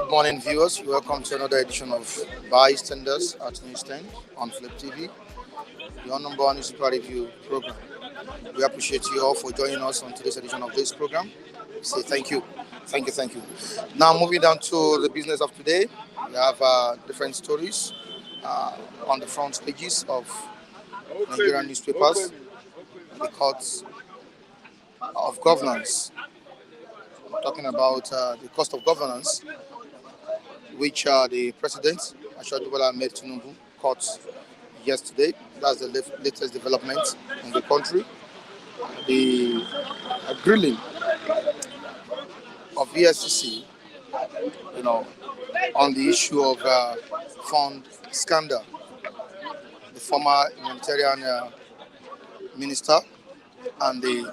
Good morning, viewers. Welcome to another edition of Bystanders at Newsstand on Flip TV. your number one newspaper review program. We appreciate you all for joining us on today's edition of this program. Say thank you. Thank you. Now, moving down to the business of today, we have different stories on the front pages of Nigerian newspapers. The courts of governance, talking about the cost of governance, which the president, Ashwadu Bola Ahmed Tinubu, caught yesterday. That's the latest development in the country. The grilling of Efcc, you know, on the issue of fund scandal. The former humanitarian minister and the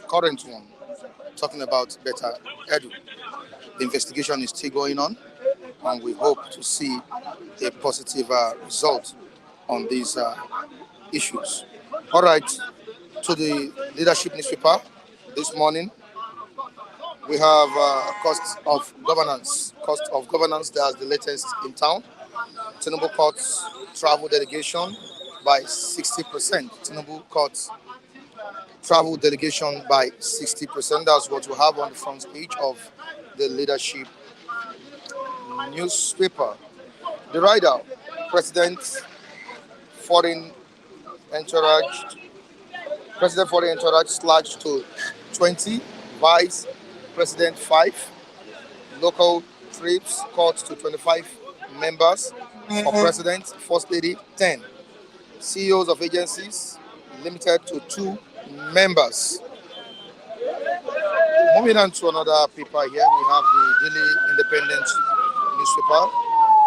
current one, talking about better edu. The investigation is still going on, and we hope to see a positive result on these issues. All right, to the leadership newspaper this morning, we have cost of governance. Cost of governance, that's the latest in town. Tinubu cuts travel delegation by 60%. Tinubu cuts travel delegation by 60%. That's what we have on the front page of the leadership newspaper. The rider, President Foreign Entourage, President Foreign Entourage slashed to 20, Vice President 5, local trips cut to 25 members for President, First Lady 10, CEOs of agencies limited to 2 members. Moving on to another paper here, we have the Daily Independent newspaper.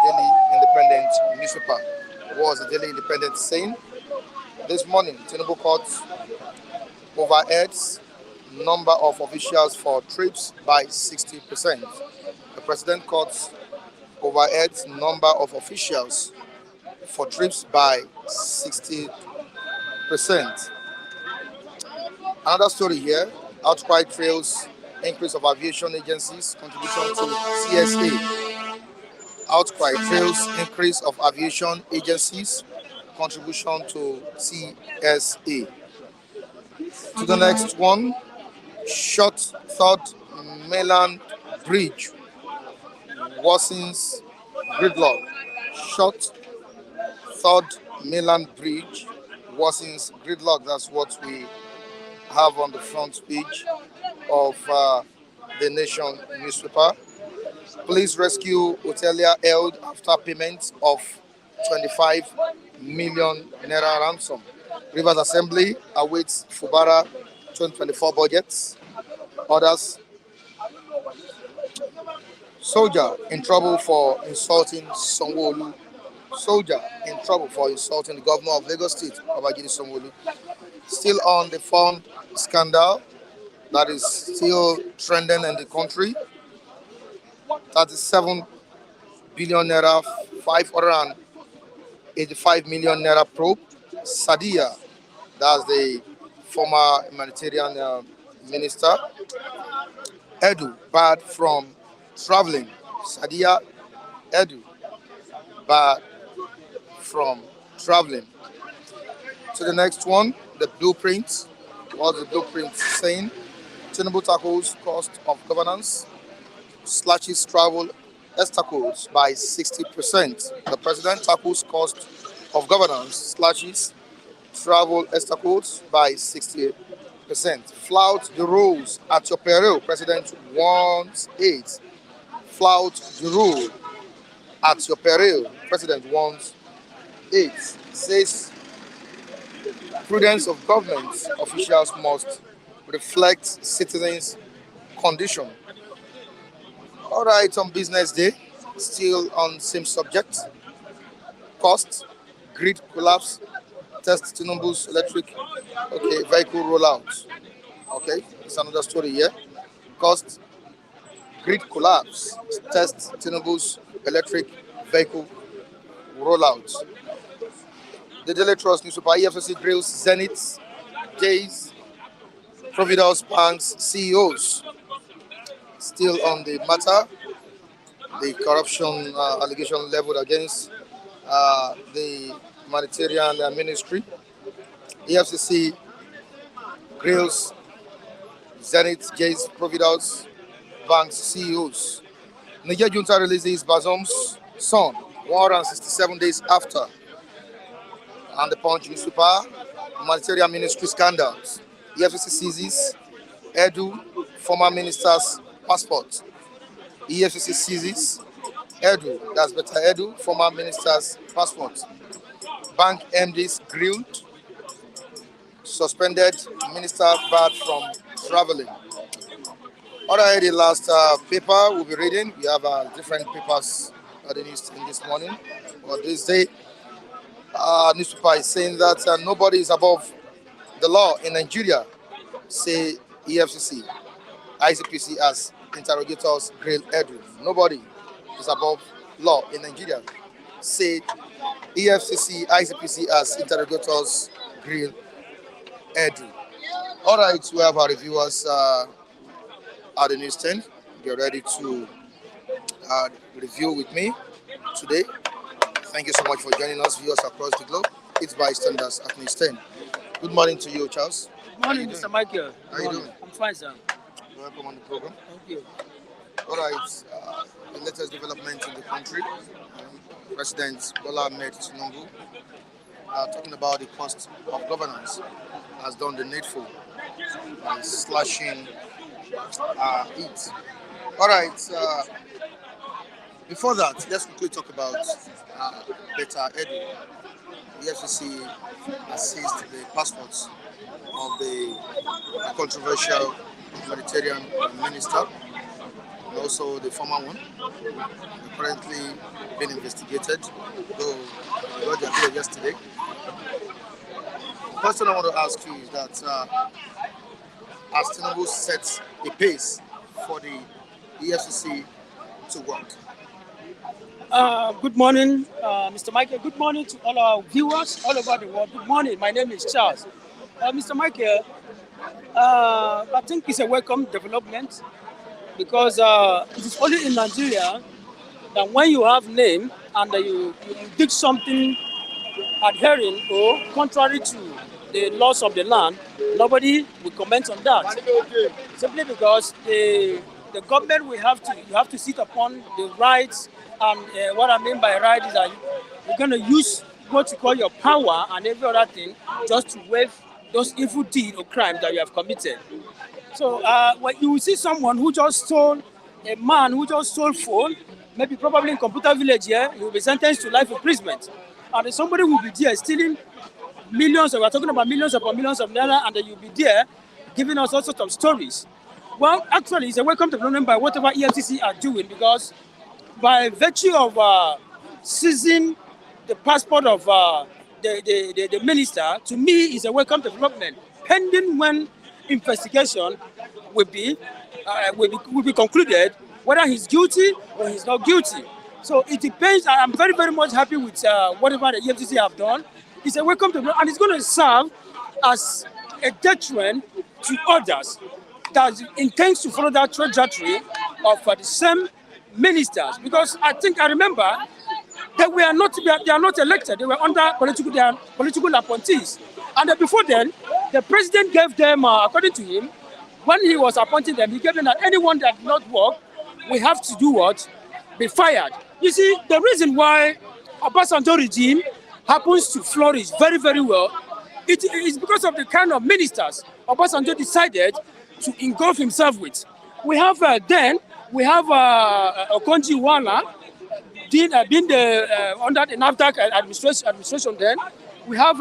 Daily Independent newspaper. What was the Daily Independent saying? This morning, Tinubu cut overheads number of officials for trips by 60%. The president cuts overheads number of officials for trips by 60%. Another story here, outcry trails increase of aviation agencies contribution to CSA. Outcry trails increase of aviation agencies contribution to CSA. To the next one, short third mainland bridge worsens gridlock. Short third mainland bridge worsens gridlock. That's what we have on the front page of the Nation newspaper. Police rescue hotelier held after payment of 25 million naira ransom. Rivers Assembly awaits Fubara 2024 budgets. Others. Soldier in trouble for insulting Sanwo-Olu. Soldier in trouble for insulting the governor of Lagos State, Babajide Sanwo-Olu. Still on the fund scandal that is still trending in the country. 37 billion naira, 585 million naira probe. Sadiya'S, that's the former humanitarian minister. Edu barred from traveling. Sadiya'S, Edu barred from traveling. To the next one, the blueprint. What's the blueprint saying? Tinubu tackles cost of governance, slashes travel obstacles by 60%. The president tackles cost of governance, slashes travel obstacles by 60%. Flout the rules at your peril. President wants aid. Flout the rule at your peril. President wants aid. Says prudence of government officials must reflect citizens' condition. All right, on business day, still on same subject. Cost, grid collapse, test Tinubu's electric vehicle rollout. Okay, it's another story here. Cost, grid collapse, test Tinubu's electric vehicle rollout. The Daily Trust newspaper, EFCC drills Zenith, Jays, Providence Bank's CEOs. Still on the matter, the corruption allegation leveled against the Humanitarian Ministry. EFCC grills Zenith, Gates, Providence Bank CEOs. Niger Junta releases Bazoum's son 167 days after. And the Punch newspaper, Humanitarian Ministry scandals. EFCC seizes Edu, former minister's passport. EFCC seizes Edu, that's better Edu, former minister's passport. Bank MDs grilled, suspended minister barred from traveling. Alright, the last paper we'll be reading. We have different papers in this morning or this day. Newspaper is saying that nobody is above the law in Nigeria, say EFCC. ICPC as interrogators grill Edu. Nobody is above law in Nigeria, say EFCC, ICPC as interrogators grill Edu. All right, we have our reviewers at the news stand. Get ready to review with me today. Thank you so much for joining us, viewers across the globe. It's bystanders at news stand. Good morning to you, Charles. Good morning, Mr. Michael. How are you doing? I'm fine, sir. Welcome on the program. Thank you. All right, the latest development in the country. President Bola Ahmed Tinubu, talking about the cost of governance, has done the needful by slashing it. All right, before that, let's quickly talk about Better Edu. The FCC has seized the passports of the controversial humanitarian minister and also the former one. They're currently being investigated, though they got their bail yesterday. The question I want to ask you is that as Tinubu sets a pace for the EFCC to work. Good morning, Mr. Michael. Good morning to all our viewers all over the world. Good morning. My name is Charles. Mr. Michael, I think it's a welcome development because it is only in Nigeria that when you have name and you did something adhering or contrary to the laws of the land, nobody will comment on that. Simply because the government will have to sit upon the rights, and what I mean by right is that you're going to use what you call your power and every other thing just to waive those evil deeds or crimes that you have committed. So when you will see someone who just stole, a man who just stole phone, maybe probably in Computer Village here, he will be sentenced to life imprisonment. And then somebody will be there stealing millions, we're talking about millions upon millions of naira, and then you'll be there giving us all sorts of stories. Well, actually, it's a welcome development by whatever EFCC are doing, because by virtue of seizing the passport of the minister, to me, is a welcome development, pending when investigation will be concluded, whether he's guilty or he's not guilty. So it depends. I'm very, very much happy with whatever the EFCC have done. It's a welcome development, and it's going to serve as a deterrent to others that intends to follow that trajectory of the same ministers. Because I remember that they are not elected. They were under political appointees. And before then, the president gave them, according to him, when he was appointing them, he gave them that anyone that did not work, we have to do what? Be fired. You see, the reason why Obasanjo regime happens to flourish very, very well, it is because of the kind of ministers Obasanjo decided to engulf himself with. We have Okonjo Iweala being under the NAFDAC administration then. We have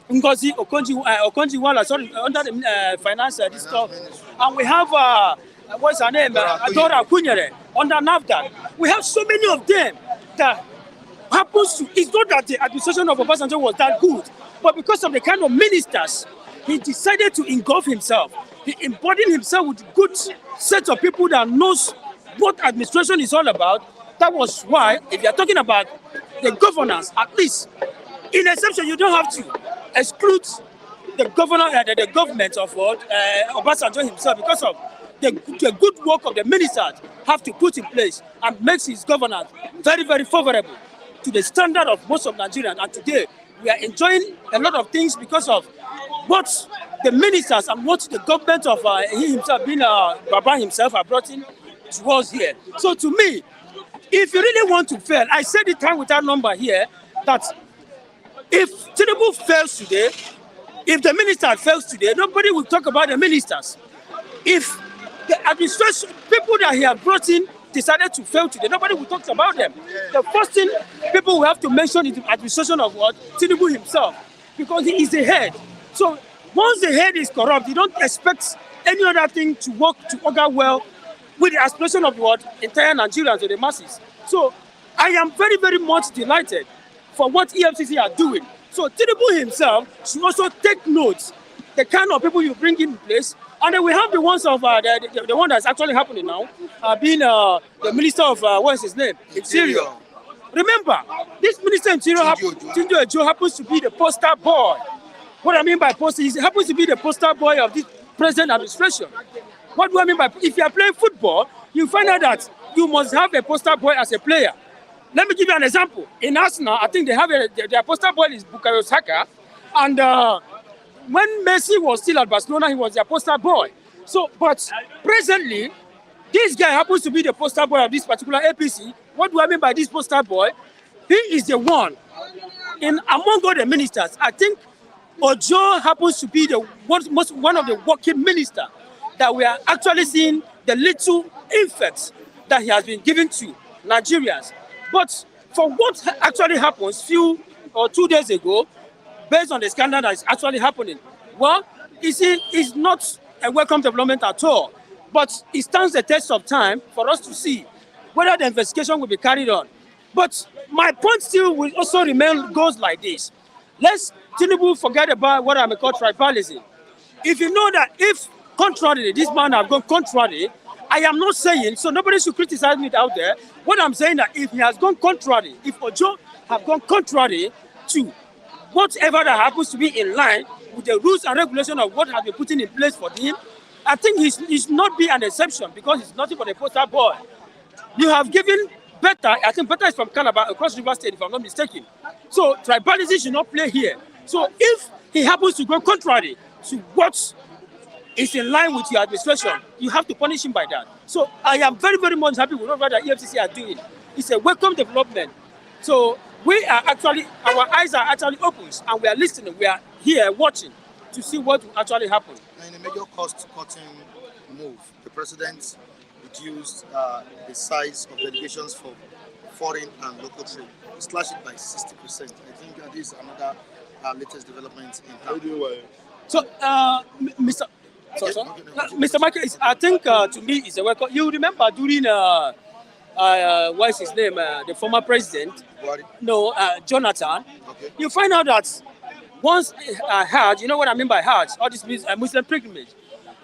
Ngozi Okonjo-Iweala, sorry, under the finance stuff. And we have, what's her name? Adora Akunyere under NAFDAC. We have so many of them that happens to, it's not that the administration of Obasanjo was that good, but because of the kind of ministers, he decided to engulf himself. He embodied himself with a good set of people that knows what administration is all about. That was why, if you're talking about the governance, at least, in exception, you don't have to exclude the government of Obasanjo himself, because of the good work of the ministers have to put in place and makes his governance very, very favorable to the standard of most of Nigerians. And today, we are enjoying a lot of things because of what the ministers and what the government of he himself, being Baba himself, have brought in to us here. So to me, if you really want to fail, I said it time without number here, that if Tinubu fails today, if the minister fails today, nobody will talk about the ministers. If the administration, people that he has brought in decided to fail today, nobody will talk about them. The first thing people will have to mention is the administration of what? Tinubu himself, because he is the head. So once the head is corrupt, you don't expect any other thing to work, to order well with the aspiration of what? Entire Nigerians or the masses. So I am very, very much delighted for what EFCC are doing. So Tinubu himself should also take notes, the kind of people you bring in place. And then we have the ones of the one that's actually happening now, being the minister of what is his name? Interior. Remember, this minister Interior, Tinubu happens to be the poster boy. What I mean by poster, he happens to be the poster boy of this present administration. What do I mean by, if you are playing football, you find out that you must have a poster boy as a player. Let me give you an example. In Arsenal, I think they have their poster boy is Bukayo Saka, and when Messi was still at Barcelona, he was their poster boy. So, but presently, this guy happens to be the poster boy of this particular APC. What do I mean by this poster boy? He is the one, among all the ministers, I think Ojo happens to be one of the working ministers that we are actually seeing the little effects that he has been giving to Nigerians. But for what actually happens few or 2 days ago, based on the scandal that is actually happening, well, you see, it's not a welcome development at all. But it stands the test of time for us to see whether the investigation will be carried on. But my point still will also remain, goes like this. Let's Tinubu forget about what I may call tribalism. If you know that if contrary, this man have gone contrary, I am not saying, so nobody should criticize me out there. What I'm saying that if he has gone contrary, if Ojo have gone contrary to whatever that happens to be in line with the rules and regulations of what has been put in place for him, I think he should not be an exception because he's nothing but a poster boy. You have given Better, I think Better is from Calabar, across River State, if I'm not mistaken. So tribalism should not play here. So if he happens to go contrary to what is in line with your administration, you have to punish him by that. So I am very, very much happy with what the EFCC are doing. It's a welcome development. So we are actually, our eyes are actually open and we are listening. We are here watching to see what will actually happen. In a major cost-cutting move, the president reduced the size of delegations for foreign and local trade, slashed it by 60%. I think that is another latest development in town. So, Mr. Michael, I think to me it's a welcome. You remember during what is his name, the former president? No, Jonathan. Okay. You find out that once Hajj, you know what I mean by Hajj, all this means Muslim pilgrimage.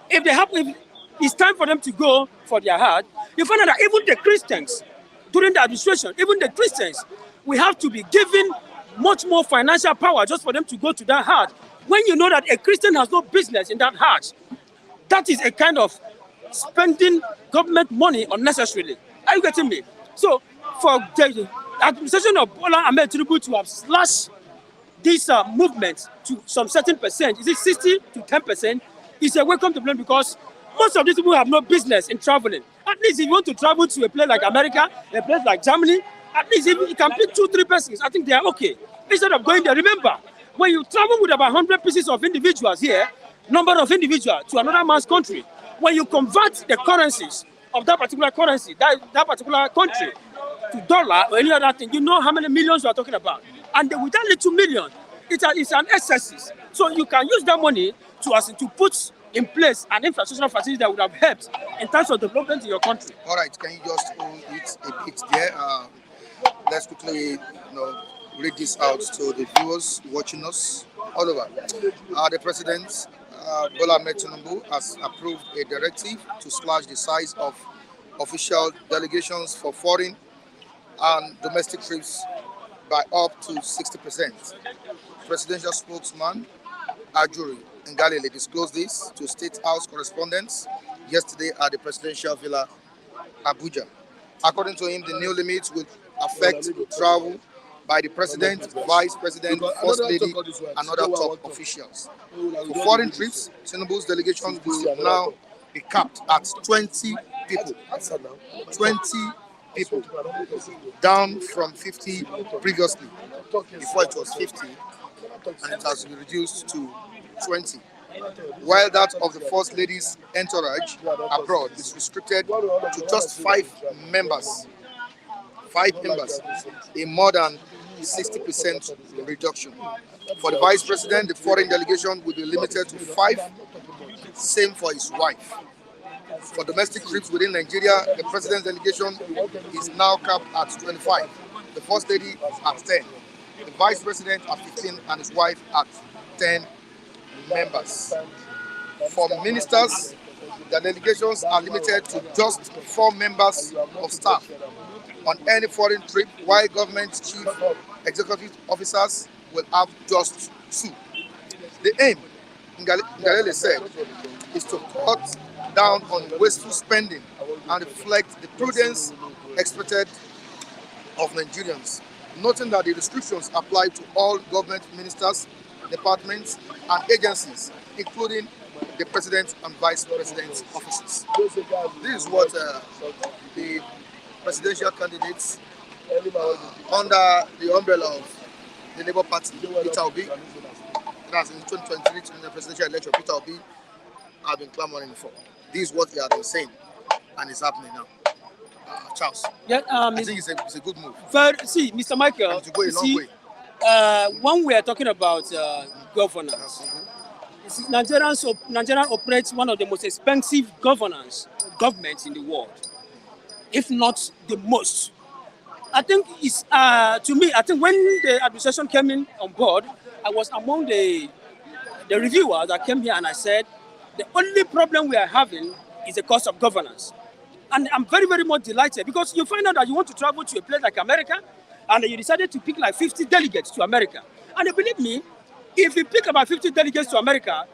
If it's time for them to go for their Hajj, you find out that even the Christians, during the administration, even the Christians, we have to be given much more financial power just for them to go to that Hajj. When you know that a Christian has no business in that Hajj, that is a kind of spending government money unnecessarily. Are you getting me? So, for the administration of Bola Ahmed Tinubu to have slashed this movement to some certain percent, is it 60 to 10%? It's a welcome to blame because most of these people have no business in traveling. At least if you want to travel to a place like America, a place like Germany, at least if you can pick 2-3 persons, I think they are okay. Instead of going there, remember, when you travel with about 100 pieces of individuals here, number of individuals to another man's country, when you convert the currencies of that particular currency, that particular country, to dollar or any other thing, you know how many millions you are talking about. And with that little million, it's an excess. So you can use that money to put in place an infrastructural facility that would have helped in terms of development in your country. All right, can you just hold it a bit there? Let's quickly read this out to the viewers watching us all over. The president, Bola Ahmed Tinubu, has approved a directive to slash the size of official delegations for foreign and domestic trips by up to 60%. Presidential spokesman Ajuri Ngalale disclosed this to State House correspondents yesterday at the Presidential Villa, Abuja. According to him, the new limits will affect travel by the president, vice president, first lady, and other top officials. For foreign trips, Tinubu's delegation will now be capped at 20 people. 20 people, down from 50 previously. Before it was 50, and it has been reduced to 20. While that of the First Lady's entourage abroad is restricted to just 5 members. 5 members, a more than 60% reduction. For the Vice President, the foreign delegation will be limited to 5, same for his wife. For domestic trips within Nigeria, the President's delegation is now capped at 25, the First Lady at 10, the Vice President at 15, and his wife at 10 members. For ministers, the delegations are limited to just 4 members of staff on any foreign trip, while government chief executive officers will have just 2. The aim, Ngalale said, is to cut down on wasteful spending and reflect the prudence expected of Nigerians, noting that the restrictions apply to all government ministers, departments, and agencies, including the President and Vice President's offices. This is what the presidential candidates under the umbrella of the Labour Party, Peter Obi, that's in 2023 in the presidential election, Peter Obi, have been clamoring for. This is what he has been saying, and it's happening now. Charles, Yeah, I think it's a good move. see, Mr. Michael, And to go a long way. when we are talking about governance, you see, Nigeria operates one of the most expensive governments in the world, if not the most. I think it's to me. I think when the administration came in on board, I was among the reviewers that came here, and I said the only problem we are having is the cost of governance. And I'm very, very much delighted because you find out that you want to travel to a place like America, and you decided to pick like 50 delegates to America. And believe me, if you pick about 50 delegates to America,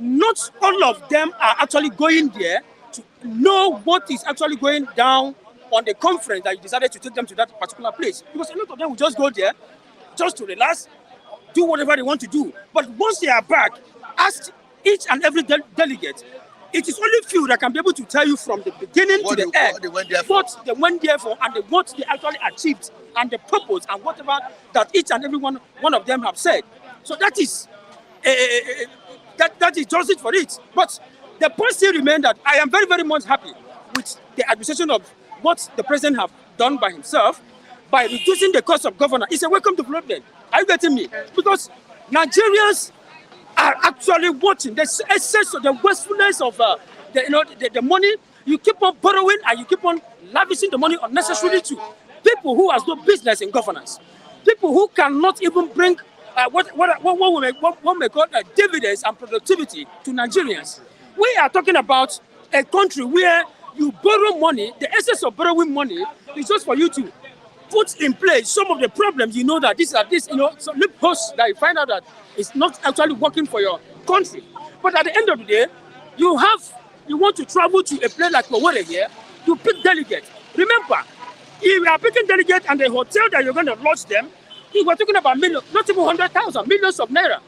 not all of them are actually going there to know what is actually going down on the conference that you decided to take them to that particular place. Because a lot of them will just go there just to relax, do whatever they want to do. But once they are back, ask each and every delegate, it is only few that can be able to tell you from the beginning to the end what they went there for and what they actually achieved and the purpose and whatever that each and every one of them have said. So that is that is just it for it. But the point still remains that I am very, very much happy with the administration of what the president have done by himself by reducing the cost of governance. It's a welcome development. Are you getting me? Because Nigerians are actually watching the excess of the wastefulness of the money. You keep on borrowing and you keep on lavishing the money unnecessarily to people who has no business in governance. People who cannot even bring what we may call dividends and productivity to Nigerians. We are talking about a country where you borrow money. The excess of borrowing money is just for you to put in place some of the problems. You know that some loopholes that you find out that it's not actually working for your country. But at the end of the day, you want to travel to a place like Owerri here, you pick delegates. Remember, if you are picking delegates and the hotel that you're going to lodge them, we were talking about millions, not even 100,000, millions of naira.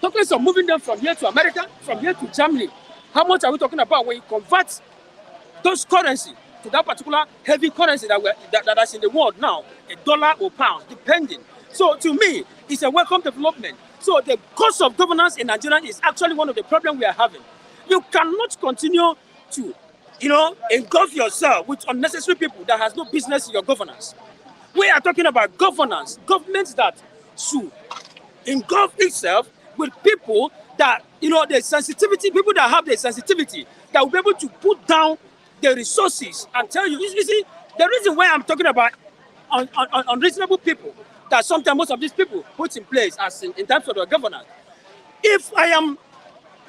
Talking of moving them from here to America, from here to Germany. How much are we talking about when you convert those currency to that particular heavy currency that is in the world now, $1 or pound, depending. So to me, it's a welcome development. So the cost of governance in Nigeria is actually one of the problems we are having. You cannot continue to, engulf yourself with unnecessary people that has no business in your governance. We are talking about governance, governments that should engulf itself with people that, the sensitivity, people that have the sensitivity, that will be able to put down the resources and tell you, you see, the reason why I'm talking about unreasonable people, that sometimes most of these people put in place as in terms of the governance. If I am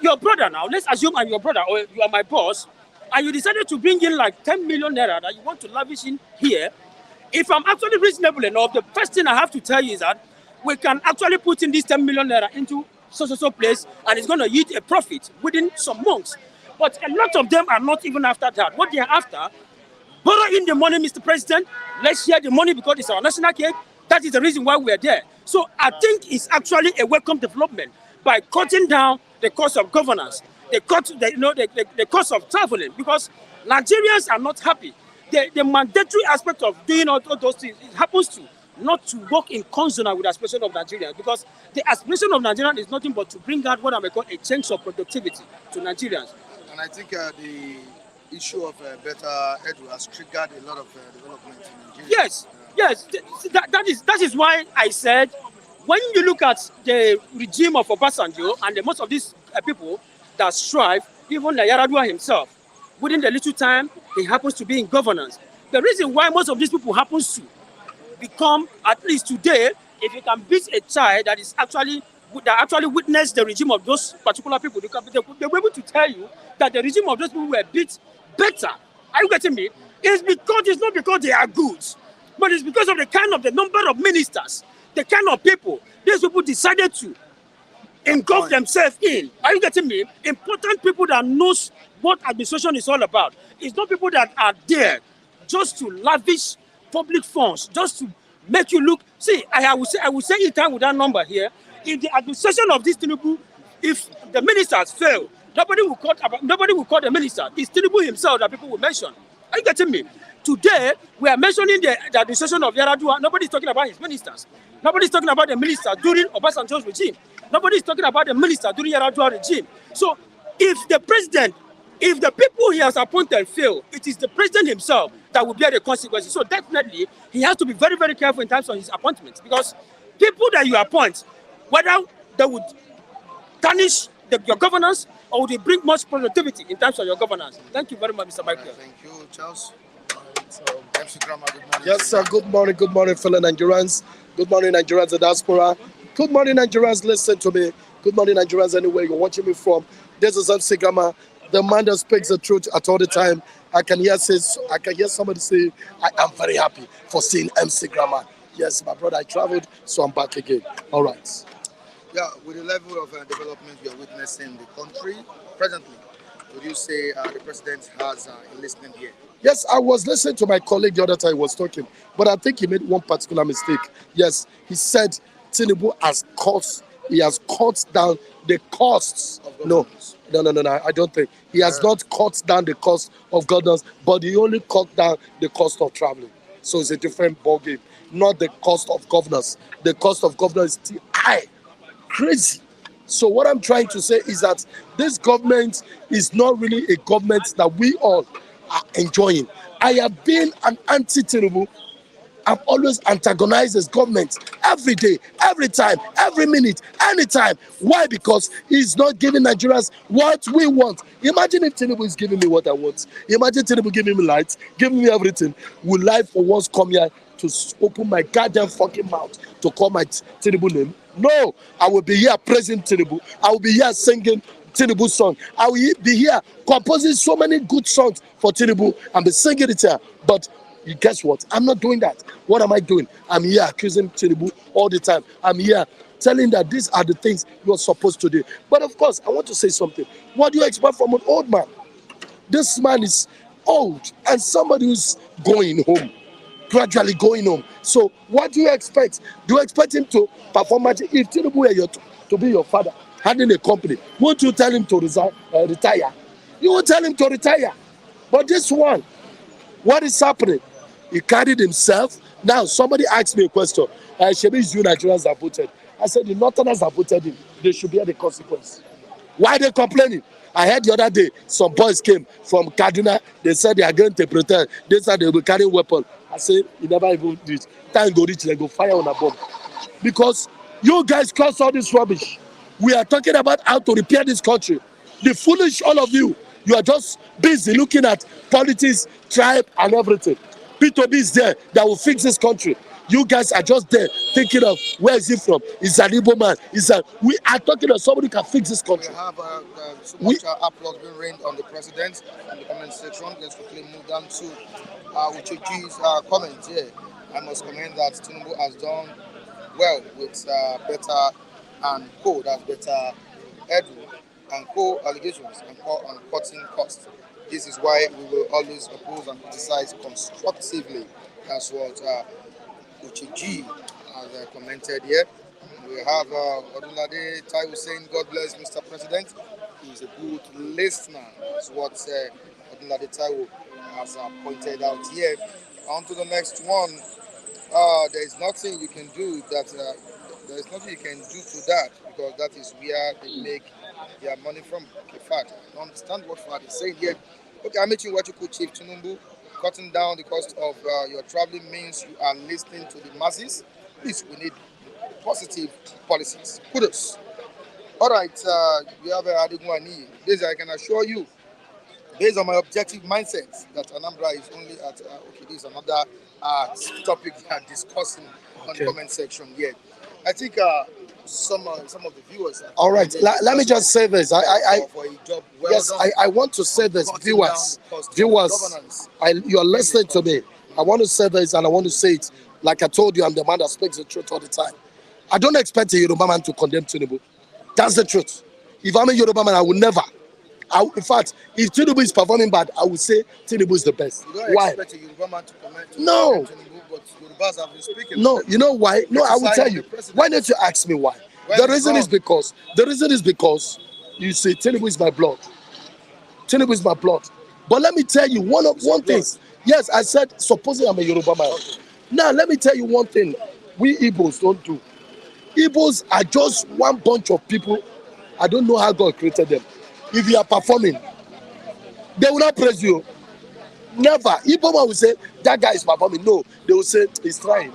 your brother now, let's assume I'm your brother or you are my boss, and you decided to bring in like 10 million naira that you want to lavish in here, if I'm actually reasonable enough, the first thing I have to tell you is that we can actually put in this 10 million naira into so place, and it's going to yield a profit within some months. But a lot of them are not even after that. What they are after, borrow in the money, Mr. President. Let's share the money because it's our national cake. That is the reason why we are there. So I think it's actually a welcome development by cutting down the cost of governance, the cost of traveling, because Nigerians are not happy. The mandatory aspect of doing all those things, it happens to not to work in consonant with the aspiration of Nigerians, because the aspiration of Nigerians is nothing but to bring out what I may call a change of productivity to Nigerians. And I think the issue of better edu has triggered a lot of development in Nigeria. Yes, yes, that is why I said, when you look at the regime of Obasanjo and most of these people that strive, even Yaradua himself, within the little time he happens to be in governance. The reason why most of these people happens to become, at least today, if you can beat a child that actually witnessed the regime of those particular people, they were able to tell you that the regime of those people were beat better. Are you getting me? It's not because they are good, but it's because of the number of ministers, the kind of people these people decided to engulf themselves in. Are you getting me? Important people that knows what administration is all about. It's not people that are there just to lavish public funds, just to make you look. See, I will say in time with that number here. In the administration of this Tinubu, if the ministers fail, nobody will call the minister. It's Tinubu himself that people will mention. Are you getting me? Today, we are mentioning the administration of Yaradua. Nobody's talking about his ministers. Nobody's talking about the minister during Obasanjo's regime. Nobody's talking about the minister during Yaradua regime. So, if the people he has appointed fail, it is the president himself that will bear the consequences. So definitely, he has to be very, very careful in terms of his appointments, because people that you appoint, whether they would tarnish your governance or would they bring much productivity in terms of your governance. Thank you very much, Mr. Michael. Thank you, Charles. MC Grammar, good morning. Yes, sir. Good morning, fellow Nigerians. Good morning, Nigerians in diaspora. Good morning, Nigerians. Listen to me. Good morning, Nigerians, anywhere you're watching me from. This is MC Grammar, the man that speaks the truth at all the time. I can hear somebody say, I am very happy for seeing MC Grammar. Yes, my brother, I traveled, so I'm back again. All right. Yeah, with the level of development we are witnessing in the country presently, would you say the president has a listening here? Yes, I was listening to my colleague the other time he was talking, but I think he made one particular mistake. Yes, he said Tinubu has cut down the costs. No, I don't think. He has not cut down the cost of governance, but he only cut down the cost of traveling. So it's a different ballgame, not the cost of governance. The cost of governance is still high, crazy. So what I'm trying to say is that this government is not really a government that we all are enjoying. I have been an anti-Tinubu. I've always antagonized this government every day, every time, every minute, anytime. Why? Because he's not giving Nigerians what we want. Imagine if Tinubu is giving me what I want. Imagine Tinubu giving me lights, giving me everything. Will I for once come here to open my goddamn fucking mouth to call my Tinubu name? No, I will be here praising Tinubu. I will be here singing Tinubu song. I will be here composing so many good songs for Tinubu and be singing it here. But guess what? I'm not doing that. What am I doing? I'm here accusing Tinubu all the time. I'm here telling that these are the things you're supposed to do. But of course, I want to say something. What do you expect from an old man? This man is old and somebody who's going home, gradually going home. So what do you expect? Do you expect him to perform magic? If Tinubu were to be your father, handling a company, won't you tell him to retire? You will tell him to retire. But this one, what is happening? He carried himself. Now, somebody asked me a question. Shebi is you Nigerians have voted. I said, the Northerners have voted him. They should bear the consequence. Why are they complaining? I heard the other day, some boys came from Kaduna. They said they are going to pretend. They said they will be carrying weapons. I said, you never even did. Time go reach, they go fire on a bomb. Because you guys cause all this rubbish. We are talking about how to repair this country. The foolish, all of you, you are just busy looking at politics, tribe, and everything. P2B is there that will fix this country. You guys are just there thinking of where is he from? Is an Igbo man? We are talking of somebody who can fix this country. We have so much applause being rained on the president in the comment section. Let's quickly move down to Ucheji's comments here. I must comment that Tinubu has done well with better and co. That's better edu and co allegations and on cutting costs. This is why we will always oppose and criticize constructively. That's what Ucheji has commented here. We have Odunlade Taiwo saying, God bless Mr. President. He's a good listener. That's what Odunlade Taiwo has pointed out here. On to the next one. There is nothing you can do that. There is nothing you can do to that because that is where they make their money from. Okay, Fat. I don't understand what Fat is saying here. Okay, I'm meeting what you could, Chief Tinubu. Cutting down the cost of your traveling means you are listening to the masses. Please, we need positive policies. Kudos. All right, we have Adigwani. This I can assure you, based on my objective mindset, that Anambra is only at, okay, this is another topic we are discussing on the comment section here. I think some of the viewers. All right, let me just say this. For a job yes, done. I want to say this, viewers, you are listening to me. I want to say this, and I want to say it like I told you. I'm the man that speaks the truth all the time. I don't expect a Yoruba man to condemn Tinubu. That's the truth. If I'm a Yoruba man, I will never. In fact, if Tinubu is performing bad, I would say Tinubu is the best. You don't Why? expect a Yoruba man to comment No. Tinubu, but Yorubas have been speaking. No, you know why? No, I will tell you. Why don't you ask me why? The reason is because you say Tinubu is my blood. Tinubu is my blood. But let me tell you one thing. Yes, I said supposing I'm a Yoruba man. Okay. Now let me tell you one thing. We Igbos don't do. Igbos are just one bunch of people. I don't know how God created them. If you are performing, they will not praise you. Never. Igbo man will say that guy is performing. No, they will say he's trying.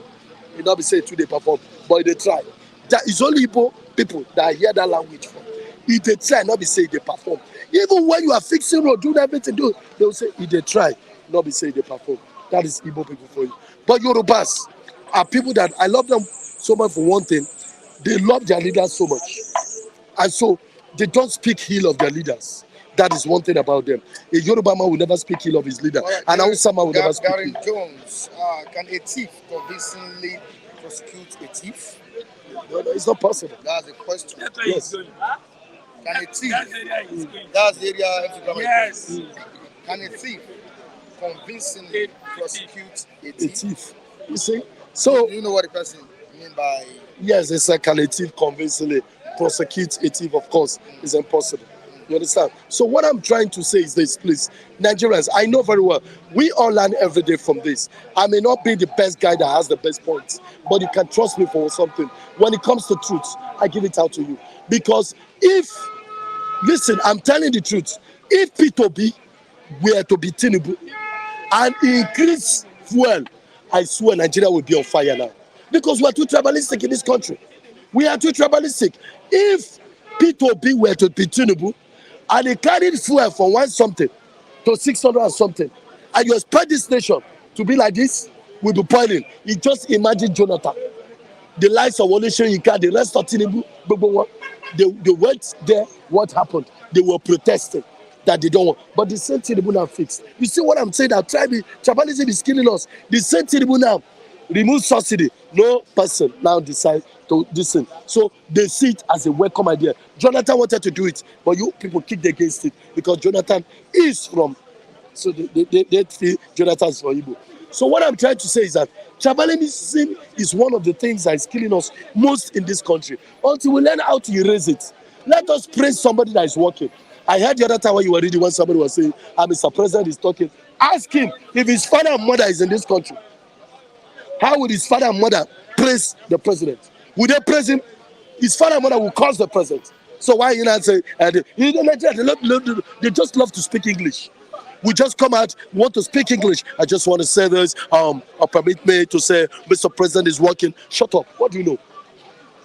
He not be saying today perform, but they try. That is only Igbo people that hear that language from. If they try, not be saying they perform. Even when you are fixing road, doing everything, they will say if they try, not be saying they perform. That is Igbo people for you. But Yorubas are people that I love them so much for one thing. They love their leaders so much, and so they don't speak ill of their leaders. That is one thing about them. A Yoruba man will never speak ill of his leader, right, and Hausa man will never speak Gary ill. Jones, can a thief convincingly prosecute a thief? No, it's not possible. That's the question. Yes. Can a thief? That's the area. Yes. Can a thief convincingly prosecute a thief? A thief. You see? So Do you know what the person mean by? yes, it's like can a thief convincingly prosecute a thief? Of course, it's impossible. You understand? So what I'm trying to say is this, please. Nigerians, I know very well, we all learn every day from this. I may not be the best guy that has the best points, but you can trust me for something. When it comes to truth, I give it out to you. Because listen, I'm telling the truth, if P2B were to be Tinubu and increase fuel, I swear Nigeria will be on fire now. Because we are too tribalistic in this country. We are too tribalistic. If P2B were to be Tinubu, and he carried fuel from 1 something to 600 and something, and you expect this nation to be like this, we'll be boiling. You just imagine Jonathan, the likes of Olusegun, the rest of Tinubu, they went there, what happened? They were protesting that they don't want. But the same Tinubu now fixed. You see what I'm saying? That tribalism is killing us. The same Tinubu now remove subsidy. No person now decide to listen. So they see it as a welcome idea. Jonathan wanted to do it, but you people kicked against it because Jonathan is from. So they feel Jonathan is from Igbo. So what I'm trying to say is that tribalism is one of the things that is killing us most in this country. Until we learn how to erase it, let us praise somebody that is working. I heard the other time when you were reading when somebody was saying, Mr. President is talking. Ask him if his father and mother is in this country. How would his father and mother praise the president? Would they praise him? His father and mother will curse the president. So why you not say, they just love to speak English. We just come out, want to speak English. I just want to say this, permit me to say, Mr. President is working. Shut up. What do you know?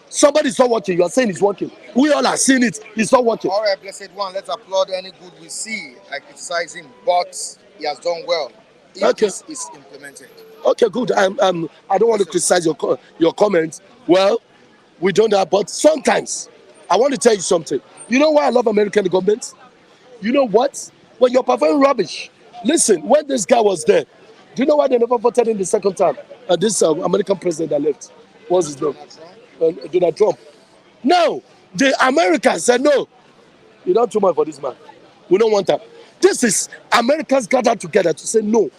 Somebody is not working. You are saying he's working. We all are seeing it. He's not working. All right, blessed one. Let's applaud any good we see. I criticize him, but he has done well. If this is implemented. Okay, good. I don't want to criticize your comments. Well, we don't have, but sometimes I want to tell you something. You know why I love American government? You know what? When you're performing rubbish, listen. When this guy was there, do you know why they never voted in the second time? This American president that left, what's his name? Donald Trump. No, the Americans said no. You don't too much for this man. We don't want that. This is Americans gathered together to say no.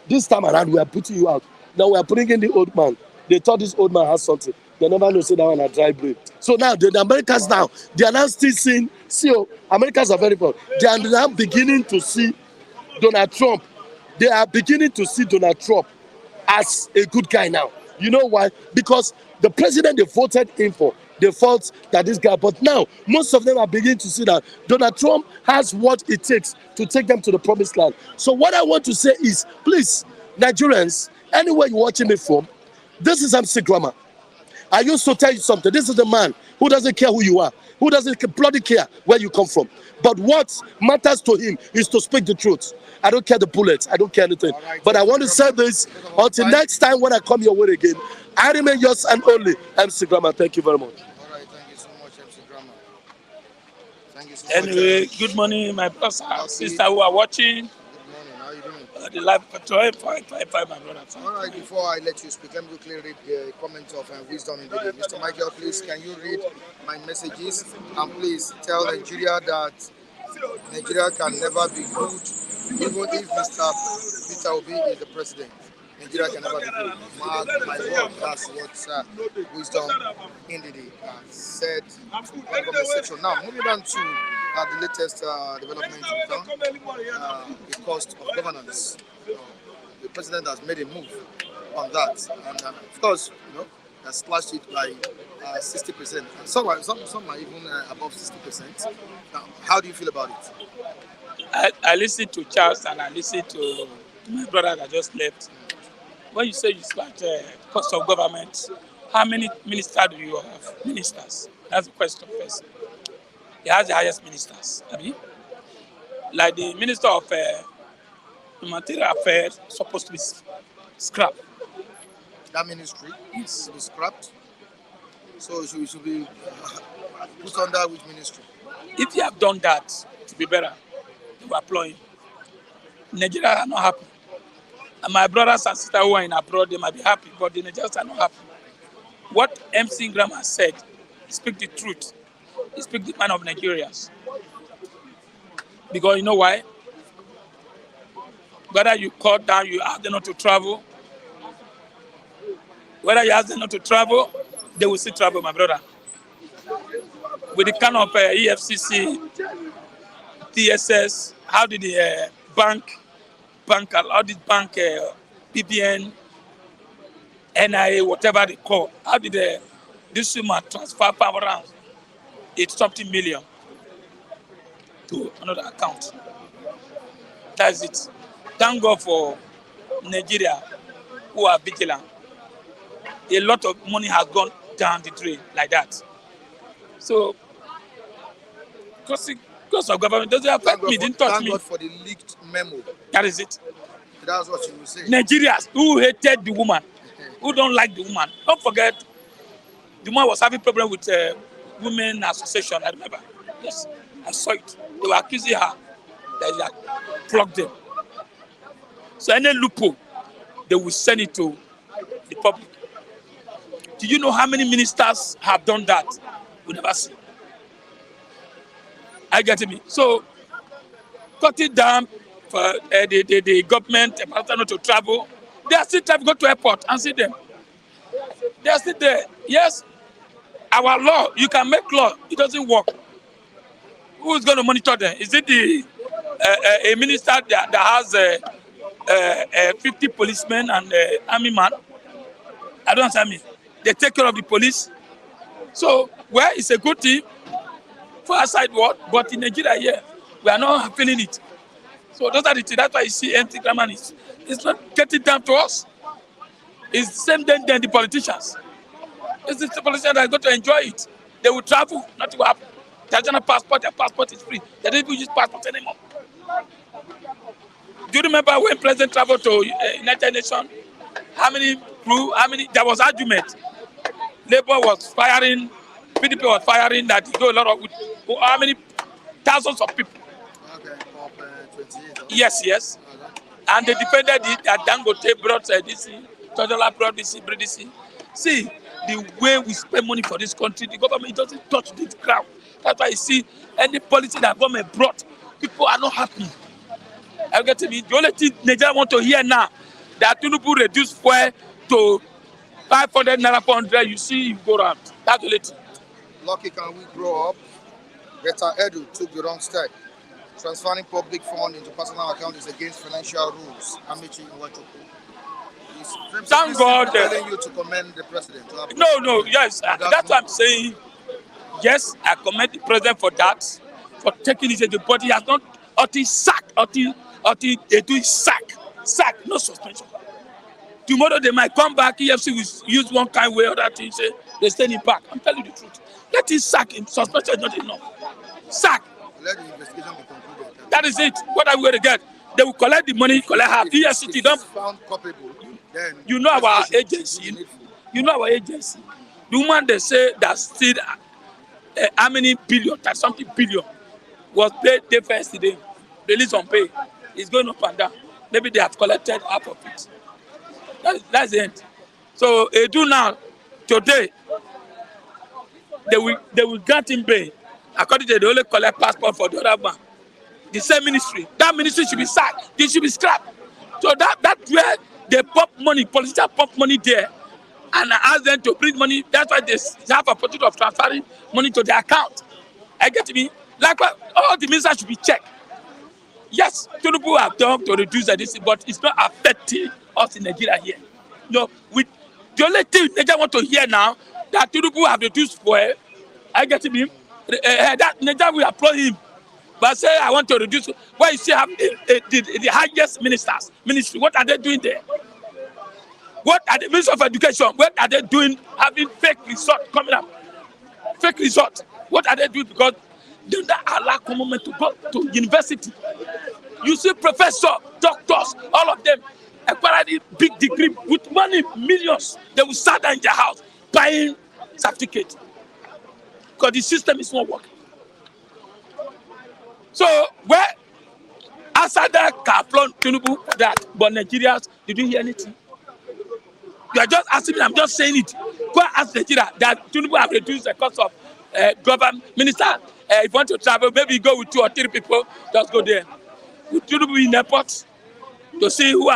This time around, we are putting you out. Now we are putting in the old man. they thought this old man has something. They never know say that one a dry brain. So now the Americans now, they are now still seeing, Americans are very poor. They are now beginning to see Donald Trump. They are beginning to see Donald Trump as a good guy now. You know why? Because the president they voted in for, they felt that this guy, but now most of them are beginning to see that Donald Trump has what it takes to take them to the promised land. So what I want to say is, please, Nigerians, anywhere you're watching me from, this is MC Grammar. I used to tell you something. This is the man who doesn't care who you are, who doesn't bloody care where you come from. But what matters to him is to speak the truth. I don't care the bullets. I don't care anything. Right, but I want to say this until next time when I come your way again. I remain yours and only MC Grammar. Thank you very much. All right, thank you so much, MC Grammar. Thank you so Anyway, much. good morning, my brothers and sisters who are watching. Good morning. How are you doing? The live patrol, my brother. All right, before I let you speak, let me quickly read the comment of wisdom in the day. Mr. Michael, please, can you read my messages? And please tell Nigeria that Nigeria can never be good, even if Mr. Peter Obi is the president. Nigeria can never be good. Mark my word, that's what wisdom in the day said in the comment section. Now, moving on to the latest development in town, the cost of governance. The president has made a move on that, and of course, has slashed it by 60%. Some are even above 60%. Now, how do you feel about it? I listened to Charles and I listened to my brother that just left. When you say you slash cost of government, how many ministers do you have? Ministers. That's the question first. He has the highest ministers. I mean, like the Minister of Humanitarian Affairs supposed to be scrapped. That ministry Yes. to be scrapped. So it should be put under which ministry? If you have done that to be better, they will applaud you. Nigeria are not happy. And my brothers and sisters who are in abroad, they might be happy, but the Nigerians are not happy. What MC Grammar said, he speak the truth. He speak the mind of Nigerians. Because you know why? Whether you cut down, you ask them not to travel. Whether you ask them not to travel, they will still travel, my brother. With the kind of EFCC, TSS, how did the all this bank, PBN, NIA, whatever they call, how did this woman transfer power around? It's something million to another account. That's it. Thank God for Nigeria who are vigilant. A lot of money has gone down the drain like that. So, because of government doesn't affect me, didn't touch me. Thank God for the leaked memo. That is it. That's what you will say. Nigerians who hated the woman, who don't like the woman. Don't forget, the woman was having problem with women association. I remember. Yes, I saw it. They were accusing her that they had plugged them. So any loophole, they will send it to the public. Do you know how many ministers have done that? We never see. I get me. So cut it down for the government, not to travel. They are still trying to go to airport and see them. They are still there. Yes, our law, you can make law, it doesn't work. Who is going to monitor them? Is it the a minister that has 50 policemen and army man? I don't understand me. They take care of the police. So, well, it's a good thing for outside world, but in Nigeria here, we are not feeling it. So those are the things. That's why you see anti-grammar it's not getting down to us. It's the same thing than the politicians. It's the politicians that are going to enjoy it. They will travel, nothing will happen. Their passport, their passport is free. They don't even use passport anymore. Do you remember when President traveled to United Nations? How many there was argument. Labour was firing, PDP was firing that he go a lot of, how many thousands of people. Okay, of 28. Yes. Okay. And they defended it that Dangote brought this, Todola brought this, See, the way we spend money for this country, the government doesn't touch the ground. That's why you see any policy that government brought, people are not happy. I get me. The only thing Nigeria want to hear now that Tinubu reduced fuel to 500 naira, 400, you see, you go around. That's the only thing. Lucky can we grow up? Better Edu took the wrong step. Transferring public fund into personal account is against financial rules. Amici Nwachukwu. Thank God. Telling you to commend the president. No, yes, that's what I'm saying. Yes, I commend the president for that, for taking it into, but he has not, until they do sack, no suspension. Tomorrow they might come back, EFC will use one kind way or that thing, say they stay in back. I'm telling you the truth. Let him sack him, suspension is not enough. Sack. Let the investigation be concluded. That is it. What are we going to get? They will collect the money, collect half. EFCT don't found culpable. Then you know our agency. You know our agency. The woman they say that still how many billion, something billion was paid day first today. Release on pay. It's going up and down. Maybe they have collected half of it. That's the end. So Edu now, today, they will grant him bail. According to they only collect passport for the other man. The same ministry. That ministry should be sacked. They should be scrapped. So that's where they pump money, politicians pump money there, and ask them to bring money. That's why they have a opportunity of transferring money to their account. I get me? Like all the ministers should be checked. Yes, Tinubu have done to reduce this, but it's not affecting us in Nigeria here. No, the only thing Nigeria want to hear now that Tinubu have reduced fuel. I get me? That Nigeria will applaud him. But say I want to reduce. Why you see have the highest ministry? What are they doing there? What are the Minister of Education? What are they doing? Having fake resort coming up, fake resort. What are they doing? Because they don't allow common men to go to university. You see, professors, doctors, all of them acquired a big degree with money, millions. They will start in their house buying certificate because the system is not working. So where Asada can applaud Tinubu for that, but Nigerians, did you hear anything? You are just asking me, I'm just saying it. Go ask Nigeria that Tinubu have reduced the cost of government minister. If you want to travel, maybe go with 2 or 3 people, just go there. With Tinubu in airport to see who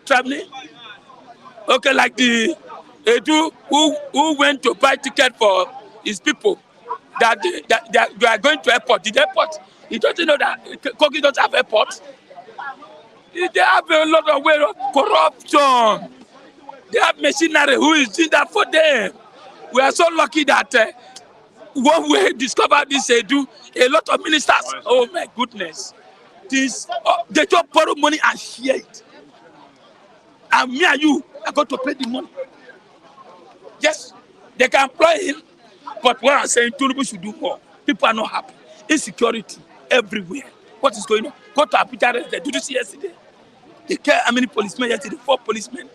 traveling. Okay, like the Edu who went to buy ticket for his people that they are going to airport. The airport, he doesn't know that Kogi doesn't have airport. They have a lot of way of corruption. They have machinery who is doing that for them. We are so lucky that when we discovered this Edu, a lot of ministers, oh my goodness, they just borrow money and share it. And me and you are going to pay the money. Yes, they can employ him, but what I'm saying, Tinubu should do more. People are not happy. Insecurity everywhere. What is going on? Go to Abuja, did you see yesterday? They care how many policemen yesterday? 4 policemen.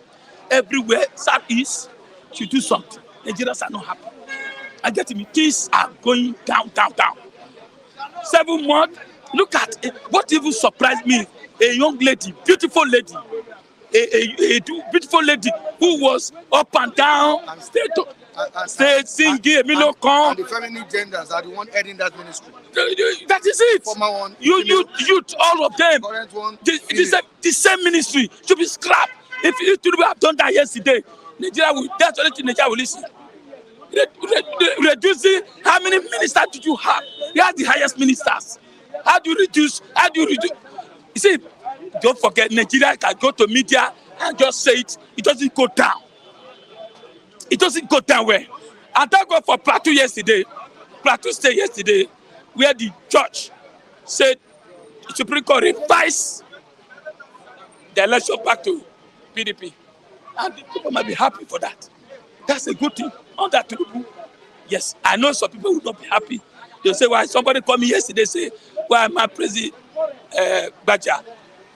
Everywhere, Southeast should do something. Nigerians are not happy. I get me. Things are going down. 7 months. Look at it. What even surprised me? A young lady, beautiful lady, a beautiful lady who was up and down, state singing, and the feminine genders are the one heading that ministry. That is it. Former one, youth, all of them. Current one, the same ministry should be scrapped. If Tinubu have done that yesterday, Nigeria will. That's the only thing Nigeria will listen. Reducing how many ministers did you have? You have the highest ministers. How do you reduce? You see, don't forget, Nigeria can go to media and just say it. It doesn't go down. It doesn't go down well. And thank God for Plateau State yesterday, where the judge said the Supreme Court revised the election back to PDP. And the people might be happy for that. That's a good thing. On that Tinubu, yes, I know some people will not be happy. They'll say, why somebody called me yesterday, say, why am I president Baja?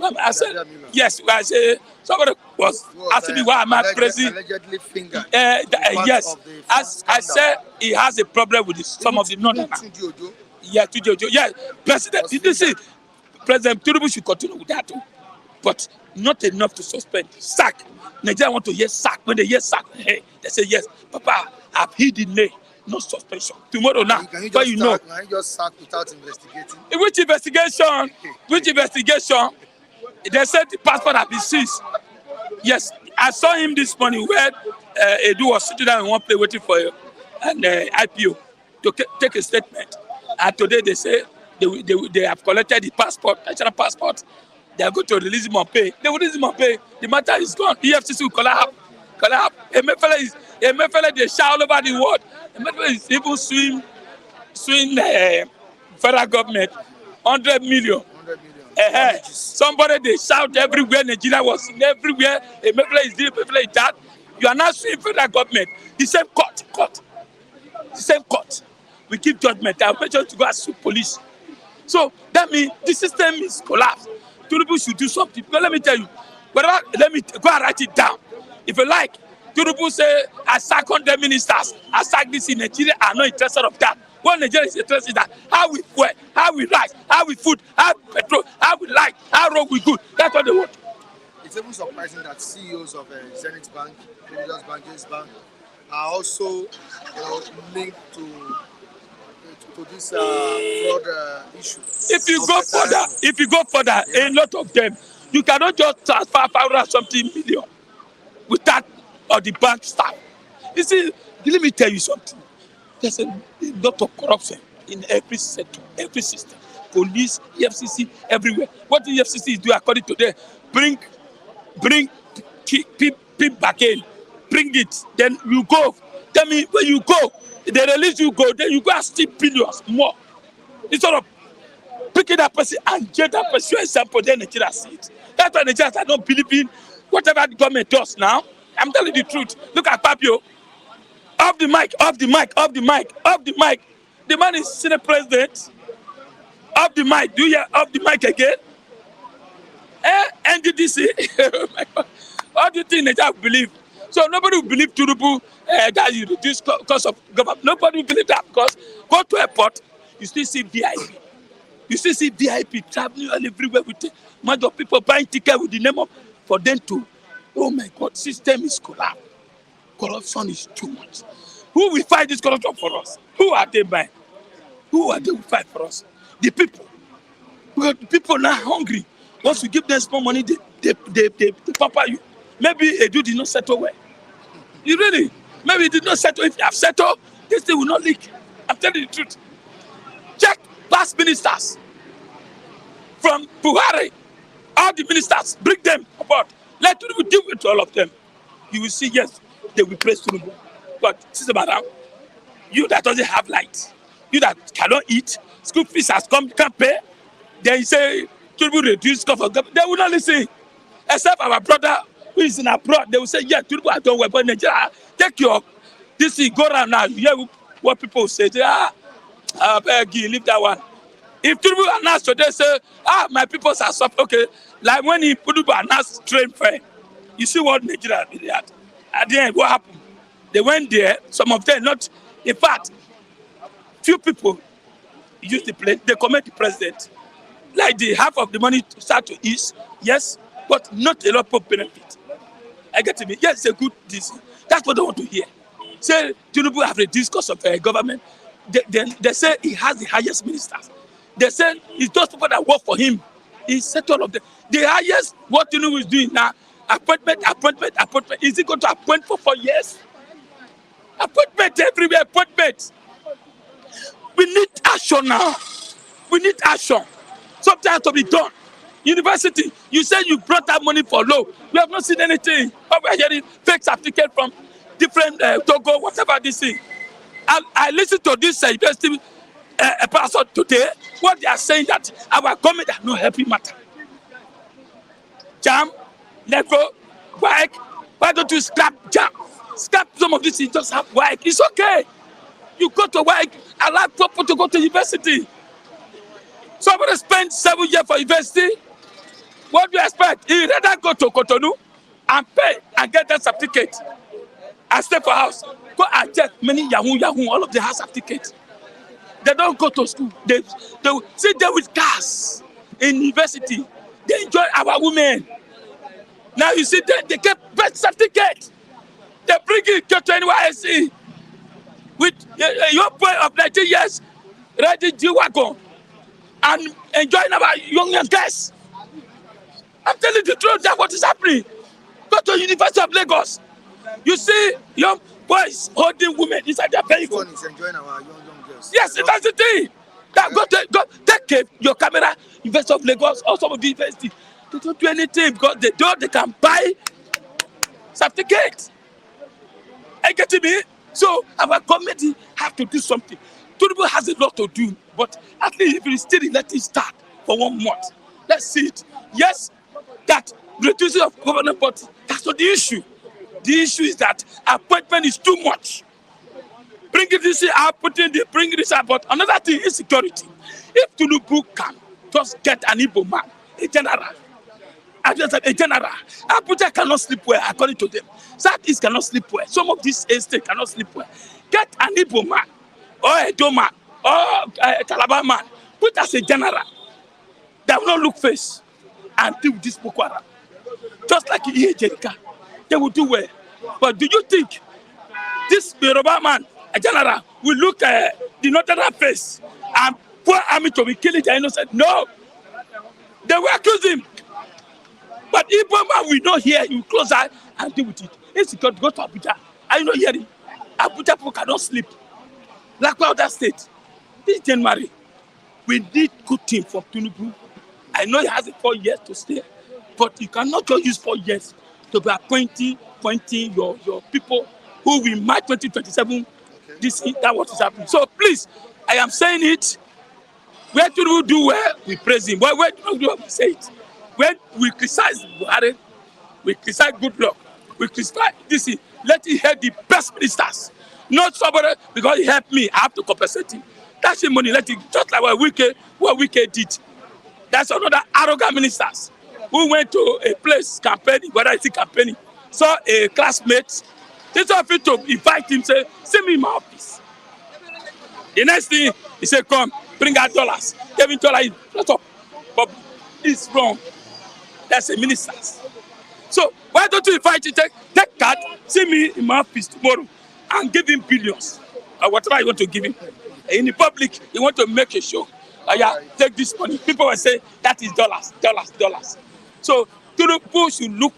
I said, yes, I say, somebody was asking me why am I president. Allegedly fingered. Yes, as I said, he has a problem with some of the northerners. Yeah, Tujojo. Yeah, President, did you see? President Tinubu should continue with that too. But not enough to suspend. Sack. Nigeria want to hear sack. When they hear sack, hey, they say, yes, Papa, I've hid the name. No suspension. Tomorrow now, can you just sack without investigating? Which investigation? They said the passport has been seized. Yes, I saw him this morning where Edu was sitting down in one place waiting for an IPO to take a statement. And today they say they have collected the passport, national passport. They are going to release him on pay. They will release him on pay. The matter is gone. EFCC will collapse. Emefiele, they shout all over the world. Emefiele is even suing federal government 100 million. 100 million. Somebody they shout everywhere. Nigeria was in everywhere. Emefiele is this, Emefiele is that. You are not suing federal government. The same court. The same court. We give judgment. I have sure to go and sue police. So that means the system is collapsed. Tinubu should do something. But let me tell you, let me go and write it down. If you like, Tinubu say, I sack 100 ministers, I sack this in Nigeria, I'm not interested of that. What Nigeria is interested in that, how we fuel, how we rice, how we food, how petrol, how we light, how road we good. That's what they want. It's even surprising that CEOs of Zenith Bank, Creditors Bank, James Bank are also linked to this fraud issue. If you go further, a lot of them, you cannot just transfer 500 something million without or the bank staff. You see, let me tell you something. There's a lot of corruption in every sector, every system. Police, EFCC, everywhere. What the EFCC is doing, according to them, bring people back in, bring it, then you go. Tell me when you go, they release you go, then you go and steal billions more. Instead of picking that person and get that person example, then Nigeria see it. That's why Nigerians are not believing whatever the government does now. I'm telling you the truth. Look at Fabio. Off the mic. The man is Senate president. Off the mic. Do you hear off the mic again? NDDC. Oh my God. How do you think Nigeria will believe? So nobody will believe Tinubu that you reduce cost of government. Nobody will believe that because go to airport, you still see VIP. You still see VIP traveling all everywhere with much of people buying tickets with the name of for them to. Oh my God, system is collapsed. Corruption is too much. Who will fight this corruption for us? Who are they buying? Who are they will fight for us? The people. Because the people are now hungry. Once you give them small money, they pamper you. Maybe Edu did not settle well. You really? Maybe he did not settle. If you have settled, this thing will not leak. I'm telling you the truth. Check past ministers. From Buhari, all the ministers, bring them aboard. Let Tinubu deal with all of them. You will see, yes, they will praise Tinubu. But, Sister Madam, you that doesn't have light, you that cannot eat, school fees has come, can't pay, then you say, Tinubu reduce cost of government. They will not listen. Except our brother who is in abroad, they will say, yeah, Tinubu has done well, but Nigeria, take your, this thing, go around now, you hear what people say, I beg you, leave that one. If Tinubu announced today, say, my people are suffering, okay, like when he Tinubu announced train fare, you see what Nigeria did at the end, what happened? They went there, some of them not, in fact, few people use the plane, they comment the president. Like the half of the money to start to ease, yes, but not a lot of benefit. I get to me, yes, it's a good decision. That's what they want to hear. Say, Tinubu have reduced cost of government. They say he has the highest ministers. They say it's those people that work for him. He set all of them. The highest, what Tinubu is doing now, appointment. Is he going to appoint for 4 years? Appointment everywhere, appointment. We need action now. We need action. Something has to be done. University, you say you brought that money for law. We have not seen anything. But we are hearing fake certificate from different Togo, whatever this thing. I listened to this university person today. What they are saying that our government are not helping matter. Jam, level, work. Why don't you scrap jam? Scrap some of this. You just have work. It's okay. You go to work. Allow people to go to university. Somebody spend 7 years for university. What do you expect? He rather go to Cotonou and pay and get that certificate and stay for house. Go and check many Yahoo, all of them have certificate. They don't go to school. They sit there with cars in university. They enjoy our women. Now you see they get best certificate. They bring it to NYSC with your boy of 19 years, riding G-Wagon and enjoying our young girls. I'm telling the truth, that's what is happening. Go to University of Lagos. You see young boys holding women inside their vehicle. One is enjoying our young girls. Yes, that's the thing. That go take your camera, University of Lagos, or some of the university. They don't do anything because they can buy certificates. I get me. So our government have to do something. Tinubu has a lot to do, but at least if it is still let it start for 1 month. Let's see it. Yes, that reducing of government, but that's not the issue. The issue is that appointment is too much. Bringing this out, bringing this out, but another thing is security. If Tinubu can just get an Igbo man, a general, Abuja cannot sleep well, according to them. Southeast cannot sleep well. Some of these estates cannot sleep well. Get an Igbo man, or a Edo man, or a Calabar man, put as a general that will not look face and deal with this Boko Haram. Just like here, Jerika, they will do well. But do you think this Yoruba man, a general, will look the northern face and poor army to be killing the innocent? No. They will accuse him. But Igbo man will not hear, you close eye and deal with it. Insecurity, go to Abuja. Are you not hearing? Abuja people cannot sleep. Like other states. This January, we need good team from Tinubu. I know he has 4 years to stay, but you cannot just use 4 years to be appointing your people who will march 2027. Okay. That what is happening. So please, I am saying it. Where Tinubu do well, we praise him. Where Tinubu do well, we say it. When we criticize Buhari, we criticize Goodluck, we criticize this, let him help the best ministers. Not somebody, because he helped me, I have to compensate him. That's the money, let him, just like what Wike did. That's another arrogant ministers who went to a place campaigning, whether it's campaigning, saw a classmate, they told him to invite him, say, send me in my office. The next thing, he said, come, bring out dollars. Give him dollars, shut up. But it's wrong. That's a minister. So why don't you invite him, take card, see me in my office tomorrow and give him billions or whatever you want to give him. In the public, you want to make a show. Yeah, take this money. People will say that is dollars. So Tinubu should look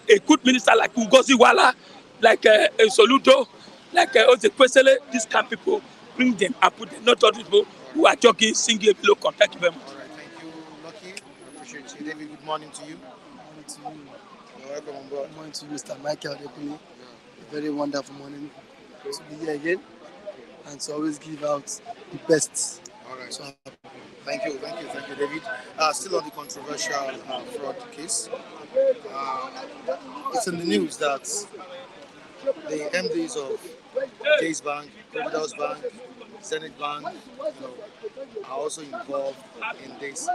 a good minister like Ngozi Wala, like Soludo, like Ozekwesele. These kind of people, bring them and put them, not all people who are jogging, singing below contact. Thank you very much. All right, thank you, Lucky. I appreciate you. David, good morning to you. Good morning to you. You're welcome on board. Good morning to Mr. Michael Adekuni. A very wonderful morning to be here again and to always give out the best. All right. So, thank you, David. Still on the controversial fraud case. It's in the news that the MDs of Chase Bank, Providence Bank, Zenith Bank, are also involved in this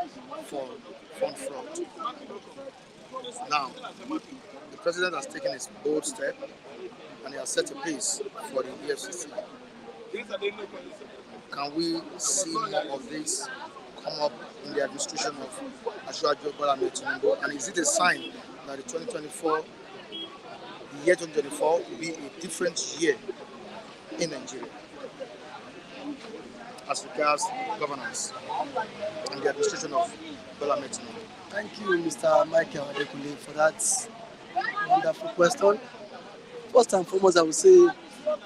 fund fraud. Now, the president has taken his bold step and he has set a pace for the Efcc. Can we see more of this come up in the administration of Asiwaju Bola Ahmed Tinubu? And is it a sign that the year 2024 will be a different year in Nigeria as regards governance and the administration of Bola Ahmed Tinubu? Thank you, Mr. Michael Adekule, for that wonderful question. First and foremost, I would say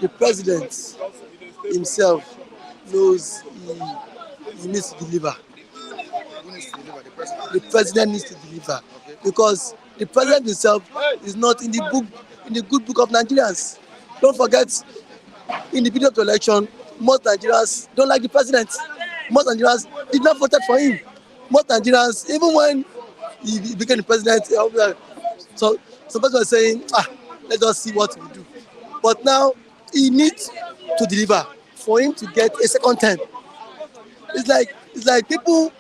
the president himself knows he needs to deliver. Who needs to deliver? The president? The president needs to deliver. Okay. Because the president himself is not in the good book of Nigerians. Don't forget, in the beginning of the election, most Nigerians don't like the president. Most Nigerians did not vote for him. Most Nigerians, even when he became the president, so some people are saying, let us see what he will do. But now he needs to deliver for him to get a second term. It's like people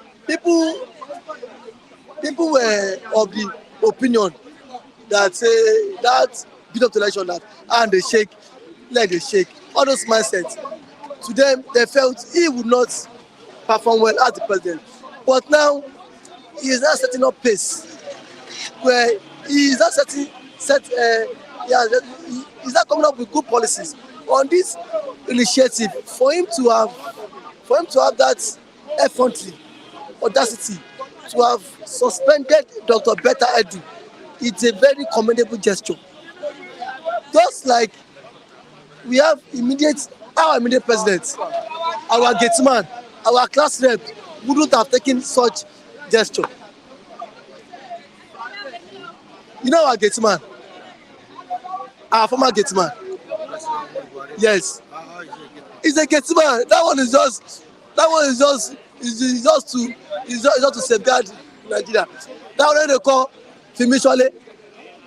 were of the opinion that say that bit of election that they shake, let they shake. All those mindsets. To them, they felt he would not perform well as the president. But now he is not setting up pace where he is not he's not coming up with good policies on this initiative for him to have that effrontery, audacity to have suspended Dr. Betta Edu. It's a very commendable gesture. Just like we have our immediate president, our gateman, our class rep wouldn't have taken such gesture. You know our gateman, our former gateman. Yes, he's a gateman. That one is just to safeguard Nigeria. That one they call Fimishole.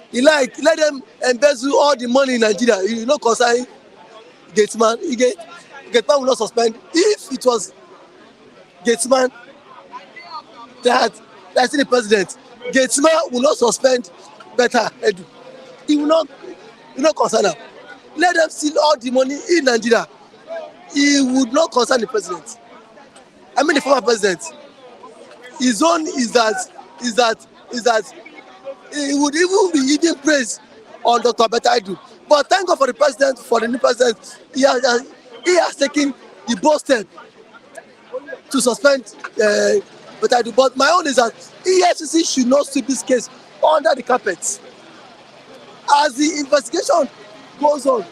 He let them embezzle all the money in Nigeria. You know, concern gateman. Gateman will not suspend. If it was gateman that's the president, gateman will not suspend better edu. He will not concern am. Let them steal all the money in Nigeria. He would not concern the president. I mean the former president. His own is that he would even be eating praise on Dr. Betaidu. But thank God for the president, for the new president. He has taken the bold step to suspend Betaidu. But my own is that Efcc should not sweep this case under the carpet. As the investigation goes on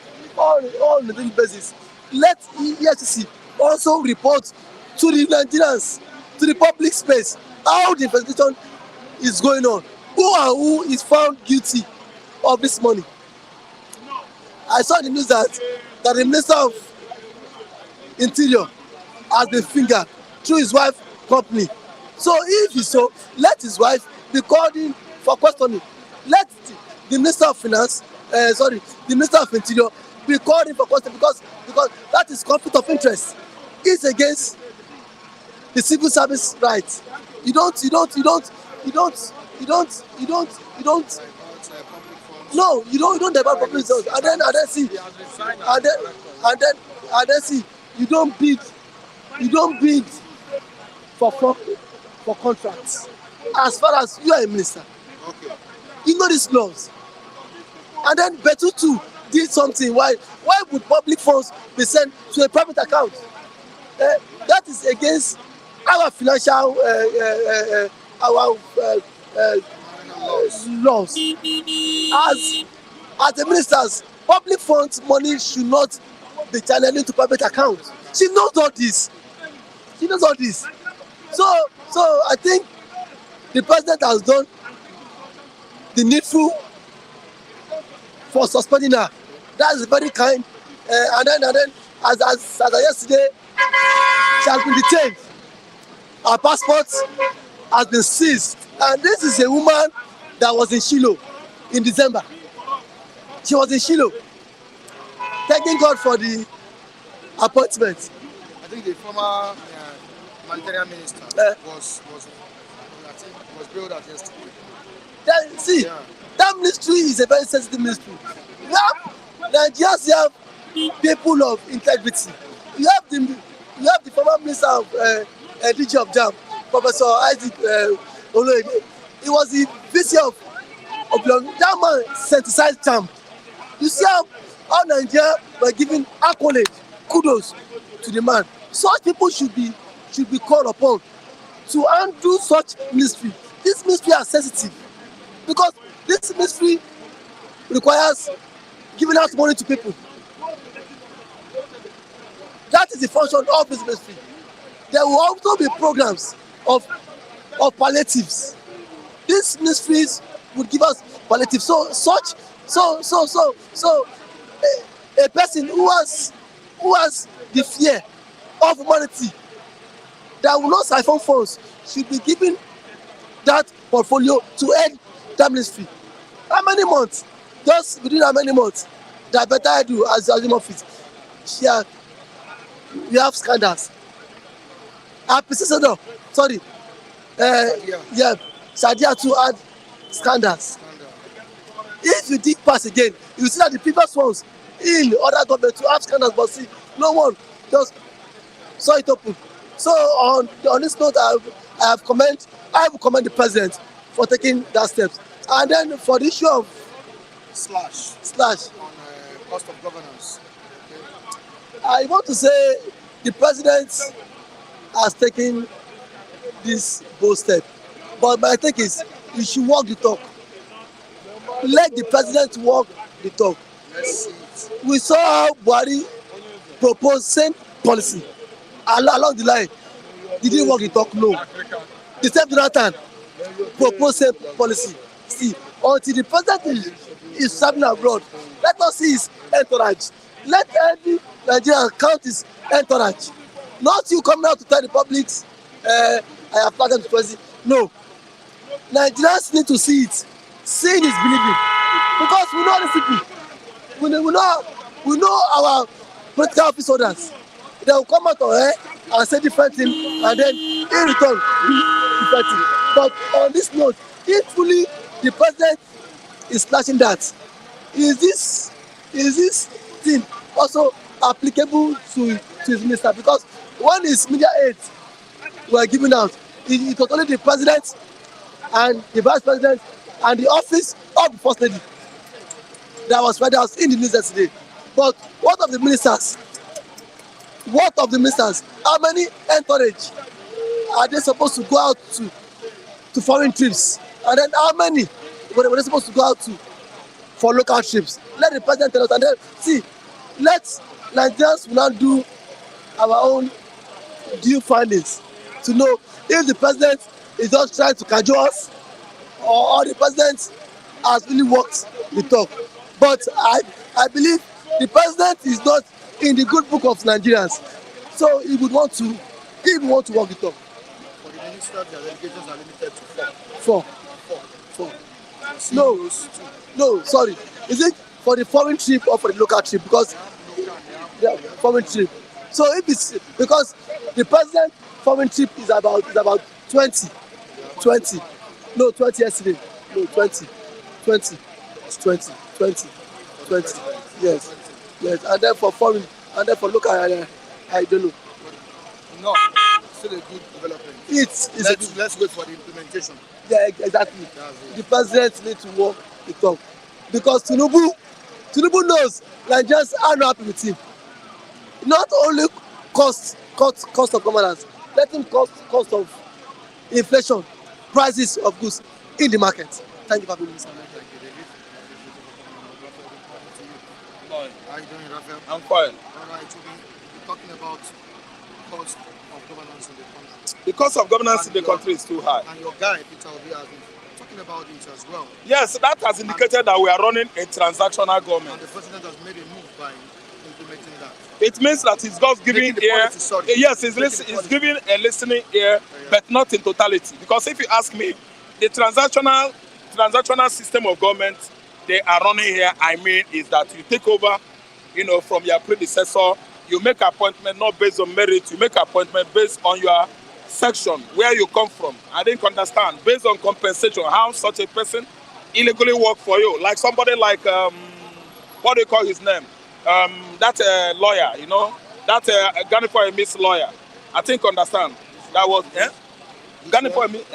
a daily basis, let Efcc also report to the Nigerians, to the public space, how the investigation is going on. Who is found guilty of this money? I saw in the news that the Minister of Interior has been fingered through his wife's company. So if it's so, let his wife be called in for questioning. Let the Minister of Finance, the Minister of Interior be called in for questioning because that is conflict of interest. It's against the civil service rights. You don't divert public resources and then see you don't bid for contracts as far as you are a minister. Okay. You know these laws. And then Betutu did something. Why would public funds be sent to a private account? That is against our financial laws. As the ministers, public funds money should not be channeled into private accounts. She knows all this. So I think the president has done the needful for suspending her. That is very kind. And then as yesterday, she has been detained. Her passport has been seized. And this is a woman that was in Shiloh in December. She was in Shiloh. Thanking God for the appointment. I think the former humanitarian minister was bailed out yesterday. That ministry is a very sensitive ministry. Nigerians have people of integrity. You have the former minister of DG of JAM, Professor Isaac Oloyede. He was the VC of that man synthesized JAM. You see how Nigeria were giving accolade, kudos to the man. Such people should be called upon to undo such ministry. This ministry are sensitive because this ministry requires giving out money to people. That is the function of this ministry. There will also be programs of palliatives. These ministries would give us palliatives. So a person who has the fear of humanity that will not siphon funds should be given that portfolio to end that ministry. How many months? Just within how many months? That better I do as the office. We have scandals. Sadiya'S too had scandals. If you dig past again, you see that the previous ones in other government to have scandals, but see, no one just saw it open. So on this note, I will commend the president for taking that steps. And then for the issue of slash on cost of governance. Okay. I want to say the president has taken this bold step. But my take is, you should walk the talk. Let the president walk the talk. We saw how Buhari proposed same policy along the line. Did it work? He talk no. The same Jonathan proposed same policy. See, until the president is traveling abroad, let us see his entourage. Let every Nigerian count his entourage. Not you coming out to tell the public, I have flagged the president. No. Nigerians need to see it. Seeing is believing. Because we know these people. We know our political office holders. They will come out of here and say different things, and then in return do different things. But on this note, if fully the president is slashing that, is this thing also applicable to his minister? Because when his media aides were given out, it was only the president and the vice president and the office of the first lady that was spread out in the news yesterday. But what of the ministers? What of the ministers? How many entourage are they supposed to go out to foreign trips? And then how many were they supposed to go out to for local trips? Let the president tell us, and then see, let Nigerians now do our own due findings to know if the president is just trying to cajole us or the president has really worked the talk. But I believe the president is not in the good book of Nigerians, so he would want to work the talk. For the ministers, their delegations are limited to Four. No, sorry. Is it for the foreign trip or for the local trip? Because the foreign trip. So if it's because the president foreign trip is about 20. No, 20 yesterday. No, 20. It's 20. Yes. And then for foreign, and then for local, I don't know. No, still a good development. Let's wait for the implementation. Yeah, exactly. The president needs to walk the talk because Tinubu knows Nigerians are not happy with him. Not only cost of governance, let him cost of inflation, prices of goods in the market. Thank you for being here. How are you doing, Raphael? I'm fine. All right, so we're talking about cost of governance in the country. The cost of governance in the country is too high. And your guy, Peter Obi, has been talking about it as well. Yes, that has indicated that we are running a transactional government. And the president has made a move by implementing that. It means that he's just giving ear. Yes, he's giving a listening ear, but not in totality. Because if you ask me, the transactional system of government they are running here, I mean, is that you take over, from your predecessor. You make appointment not based on merit. You make appointment based on your section, where you come from. I didn't understand. Based on compensation, how such a person illegally work for you. Like somebody like, what do you call his name? That lawyer, that Ghana for a Miss lawyer. I think understand. That was, Ghana for a Miss.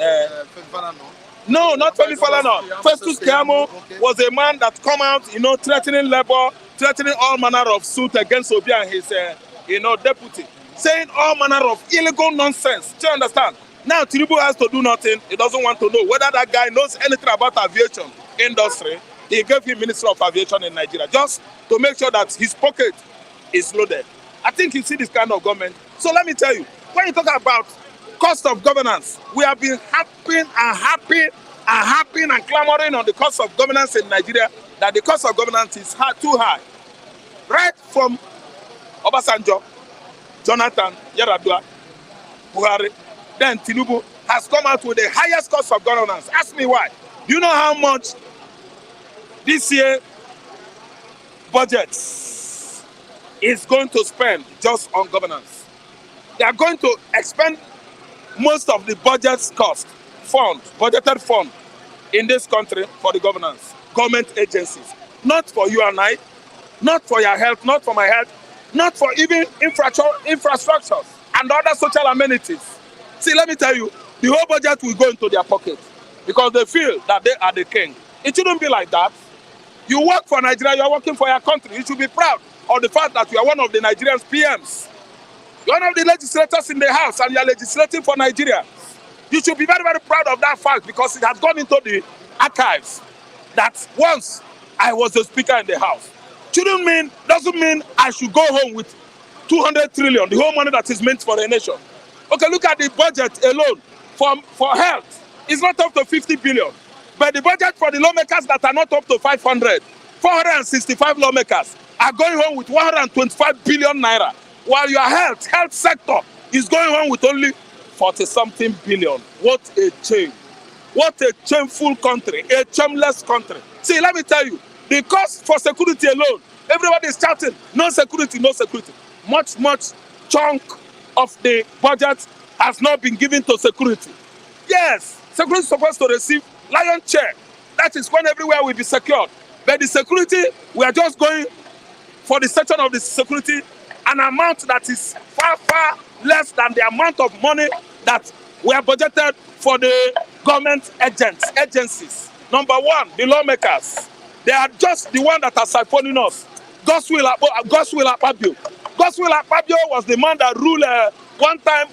No, not Femi Falana. Festus Keyamo was a man that come out, threatening labor, threatening all manner of suit against Obi and his, deputy, saying all manner of illegal nonsense. Do you understand? Now Tinubu has to do nothing. He doesn't want to know whether that guy knows anything about aviation industry. He gave him Minister of Aviation in Nigeria just to make sure that his pocket is loaded. I think you see this kind of government. So let me tell you, when you talk about cost of governance, we have been happy and clamoring on the cost of governance in Nigeria, that the cost of governance is too high. Right from Obasanjo, Jonathan, Yaradua, Buhari, then Tinubu has come out with the highest cost of governance. Ask me why. Do you know how much this year budget is going to spend just on governance? They are going to expend most of the budget's cost, budgeted fund in this country for the governance, government agencies. Not for you and I, not for your health, not for my health, not for even infrastructures and other social amenities. See, let me tell you, the whole budget will go into their pocket because they feel that they are the king. It shouldn't be like that. You work for Nigeria, you are working for your country. You should be proud of the fact that you are one of the Nigerians PMs. You're one of the legislators in the house and you're legislating for Nigeria. You should be very, very proud of that fact because it has gone into the archives that once I was the speaker in the house. Doesn't mean I should go home with 200 trillion, the whole money that is meant for the nation. Okay, look at the budget alone for health. It's not up to 50 billion. But the budget for the lawmakers that are not up to 500, 465 lawmakers are going home with 125 billion naira. While your health sector is going home with only 40-something billion. What a shame. What a shameful country, a shameless country. See, let me tell you, the cost for security alone, everybody is shouting, no security, no security. Much chunk of the budget has not been given to security. Yes, security is supposed to receive lion's share. That is when everywhere will be secured. But the security, we are just going for the section of the security, an amount that is far less than the amount of money that we are budgeted for the government agencies. Number one, the lawmakers. They are just the one that are siphoning us. Godswill Akpabio. Godswill Akpabio was the man that ruled one time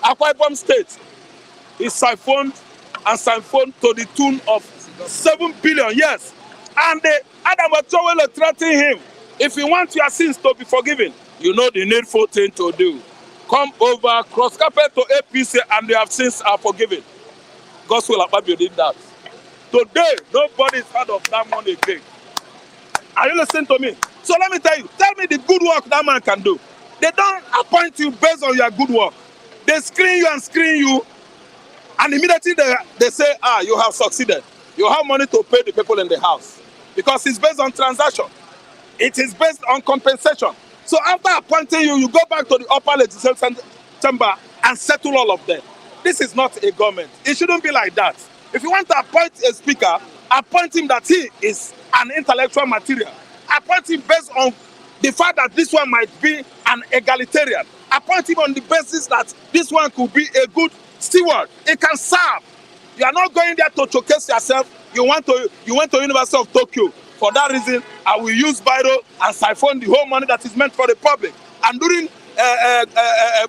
Akwa Ibom State. He siphoned to the tune of 7 billion, yes. And Adam Ochoa threatened him. If you want your sins to be forgiven, you know the needful thing to do. Come over, cross carpet to APC, and your sins are forgiven. Godswill Akpabio did that. Today, nobody is heard of that money again. Are you listening to me? So let me tell me the good work that man can do. They don't appoint you based on your good work. They screen you, and immediately they say, you have succeeded. You have money to pay the people in the house. Because it's based on transaction. It is based on compensation. So after appointing you, you go back to the upper legislative chamber and settle all of them. This is not a government. It shouldn't be like that. If you want to appoint a speaker, appoint him that he is an intellectual material. Appoint him based on the fact that this one might be an egalitarian. Appoint him on the basis that this one could be a good steward. It can serve. You are not going there to showcase yourself. You went to University of Tokyo. For that reason, I will use Biro and siphon the whole money that is meant for the public. And during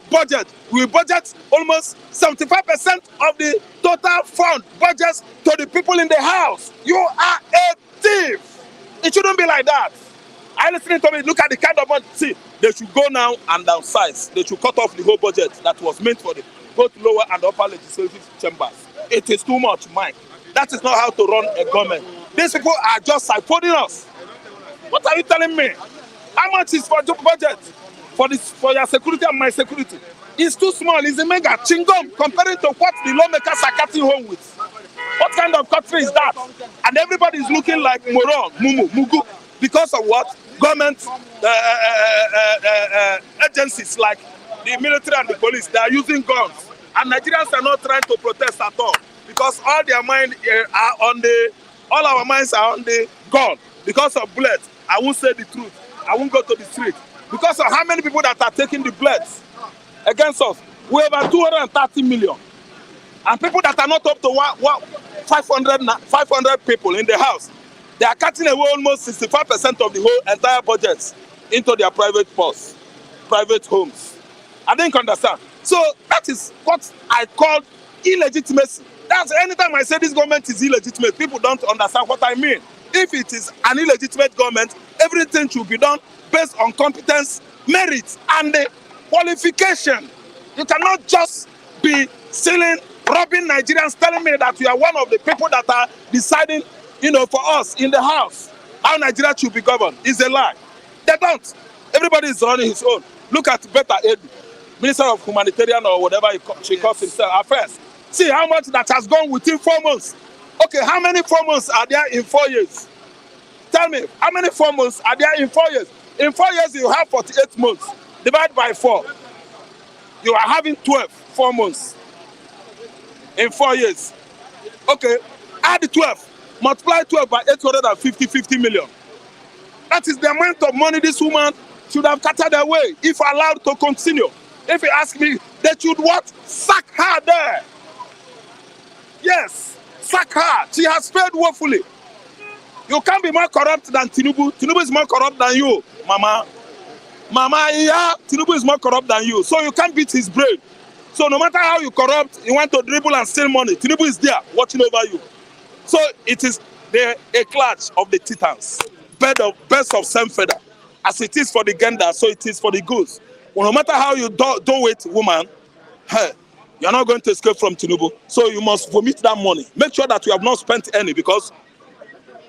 budget, we budget almost 75% of the total fund budgets to the people in the house. You are a thief. It shouldn't be like that. Are you listening to me? Look at the kind of money. See, they should go now and downsize. They should cut off the whole budget that was meant for the both lower and upper legislative chambers. It is too much, Mike. That is not how to run a government. These people are just siphoning us. What are you telling me? How much is for the budget for your security and my security? It's too small. It's a mega chingom compared to what the lawmakers are cutting home with. What kind of country is that? And everybody is looking like moron, mugu, because of what? Government agencies like the military and the police, they are using guns. And Nigerians are not trying to protest at all because all our minds are on the gun. Because of bullets, I won't say the truth. I won't go to the street. Because of how many people that are taking the bullets against us. We have 230 million. And people that are not up to 500 people in the house, they are cutting away almost 65% of the whole entire budget into their private purse, private homes. I didn't understand. So that is what I call illegitimacy. That's anytime I say this government is illegitimate, people don't understand what I mean. If it is an illegitimate government, everything should be done based on competence, merit, and qualification. You cannot just be stealing, robbing Nigerians, telling me that you are one of the people that are deciding, for us in the house, how Nigeria should be governed. It's a lie. They don't. Everybody is running his own. Look at Betta Edu, Minister of Humanitarian or whatever she calls himself, affairs. See how much that has gone within 4 months. Okay, how many 4 months are there in 4 years? Tell me, how many 4 months are there in 4 years? In 4 years, you have 48 months. Divide by 4. You are having 4 months. In 4 years. Okay, add 12. Multiply 12 by 50 million. That is the amount of money this woman should have carted away if allowed to continue. If you ask me, they should what? Sack her there. Yes, sack her. She has failed woefully. You can't be more corrupt than Tinubu. Tinubu is more corrupt than you, Mama. Yeah, Tinubu is more corrupt than you. So you can't beat his brain. So no matter how you corrupt, you want to dribble and steal money, Tinubu is there watching over you. So it is a clash of the titans. best of same feather. As it is for the gander, so it is for the goose. Well, no matter how you do it, woman, hey, you're not going to escape from Tinubu. So you must vomit that money. Make sure that you have not spent any, because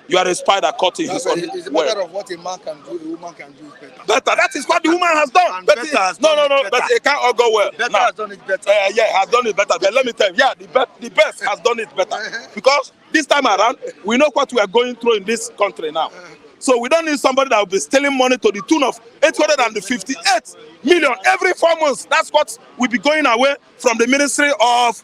you are a spider caught in his own It's a web. matter of what a man can do, a woman can do it better. Better. That is what the woman has done. And better has no, done no, it no. better. But it can't all go well. Better Now, has done it better. yeah, has done it better. But let me tell you, yeah, the best has done it better. Because this time around, we know what we are going through in this country now. So we don't need somebody that will be stealing money to the tune of 858 million every 4 months. That's what will be going away from the Ministry of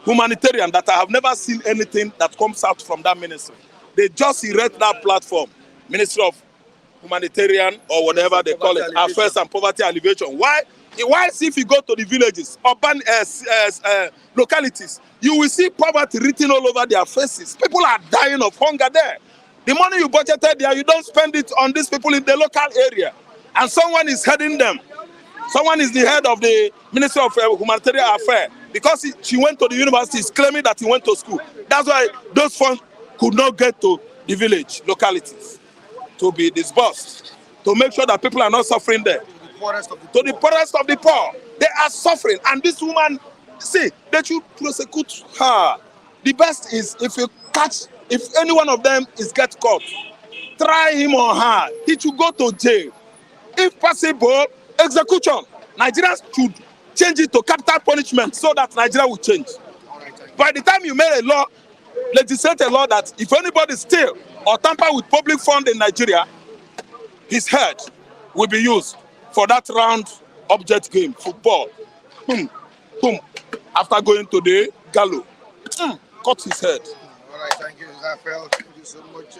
Humanitarian, that I have never seen anything that comes out from that ministry. They just erect that platform, Ministry of Humanitarian or whatever they call it, Affairs and Poverty Alleviation. Why? Whilst if you go to the villages, urban localities, you will see poverty written all over their faces. People are dying of hunger there. The money you budgeted there, you don't spend it on these people in the local area. And someone is heading them. Someone is the head of the Ministry of Humanitarian Affairs. Because she went to the university, he's claiming that he went to school. That's why those funds could not get to the village localities to be disbursed, to make sure that people are not suffering there. To the poorest of the To the poorest of the poor. They are suffering. And this woman, see, they should prosecute her. The best is if any one of them is get caught, try him or her. He should go to jail. If possible, execution. Nigerians should change it to capital punishment so that Nigeria will change. By the time you made a law, legislate a law that if anybody steal or tamper with public fund in Nigeria, his head will be used for that round object game, football. Boom, boom. After going to the gallows, cut his head. All right, thank you, Raphael. Thank you so much.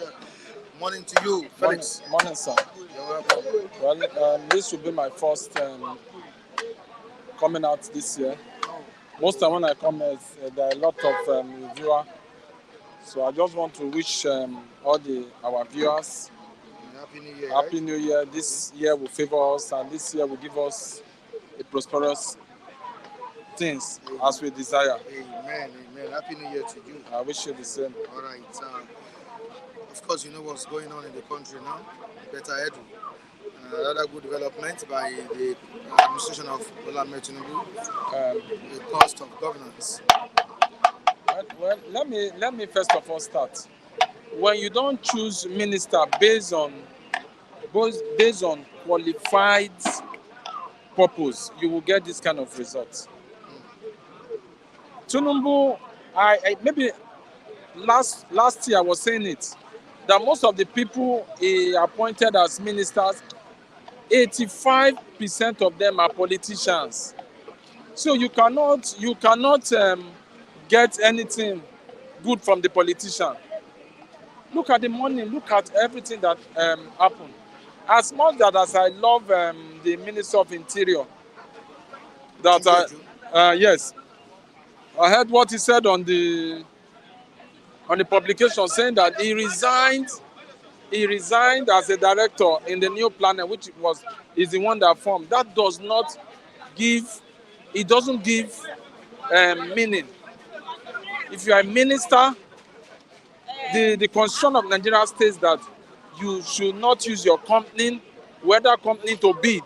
Morning to you, Felix. Morning, sir. You're welcome. Well, this will be my first coming out this year. Most time when I come, there are a lot of viewers. So I just want to wish all our viewers Happy New Year. Happy New Year. This year will favor us, and this year will give us a prosperous things as we desire. Amen, amen. Happy New Year to you. I wish you the same. All right. Of course, you know what's going on in the country now. Better Edu. Another good development by the administration of Bola Ahmed Tinubu. The cost of governance. Well, let me first of all start. When you don't choose minister based on qualified purpose, you will get this kind of results. Tinubu, I maybe last year I was saying it, that most of the people he appointed as ministers, 85% of them are politicians. So you cannot get anything good from the politician. Look at the money, look at everything that happened. As much as I love the Minister of Interior, yes, I heard what he said on the publication, saying that he resigned as a director in the new planet, which is the one that formed. That doesn't give meaning. If you are a minister, the constitution of Nigeria states that you should not use your company, whether company, to bid.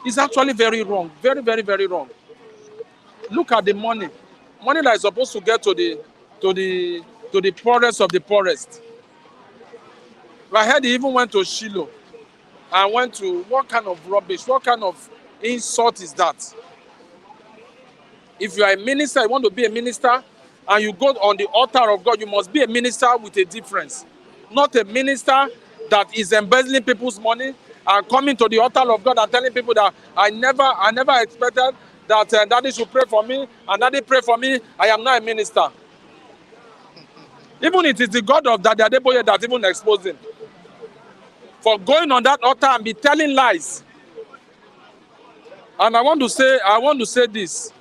It's actually very wrong, very, very, very wrong. Look at the money that is supposed to get to the poorest of the poorest. I heard he even went to Shiloh and went to, what kind of rubbish, what kind of insult is that? If you are a minister, you want to be a minister, and you go on the altar of God, you must be a minister with a difference. Not a minister that is embezzling people's money and coming to the altar of God and telling people that I never expected that daddy should pray for me, and daddy pray for me, I am not a minister. Even it is the God of Daddy Adeboye that even exposed him for going on that altar and be telling lies. And I want to say this.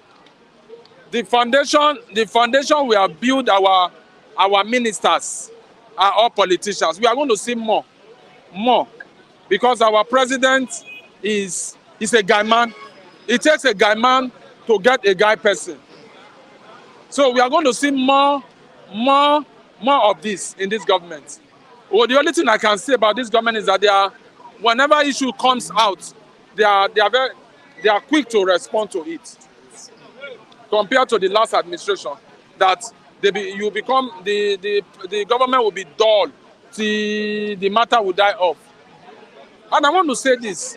The foundation we have built our ministers are all politicians. We are going to see more, because our president is a guy man. It takes a guy man to get a guy person. So we are going to see more of this in this government. Well, the only thing I can say about this government is that they are, whenever issue comes out, they are quick to respond to it, compared to the last administration. That the government will be dull till the matter will die off. And I want to say this: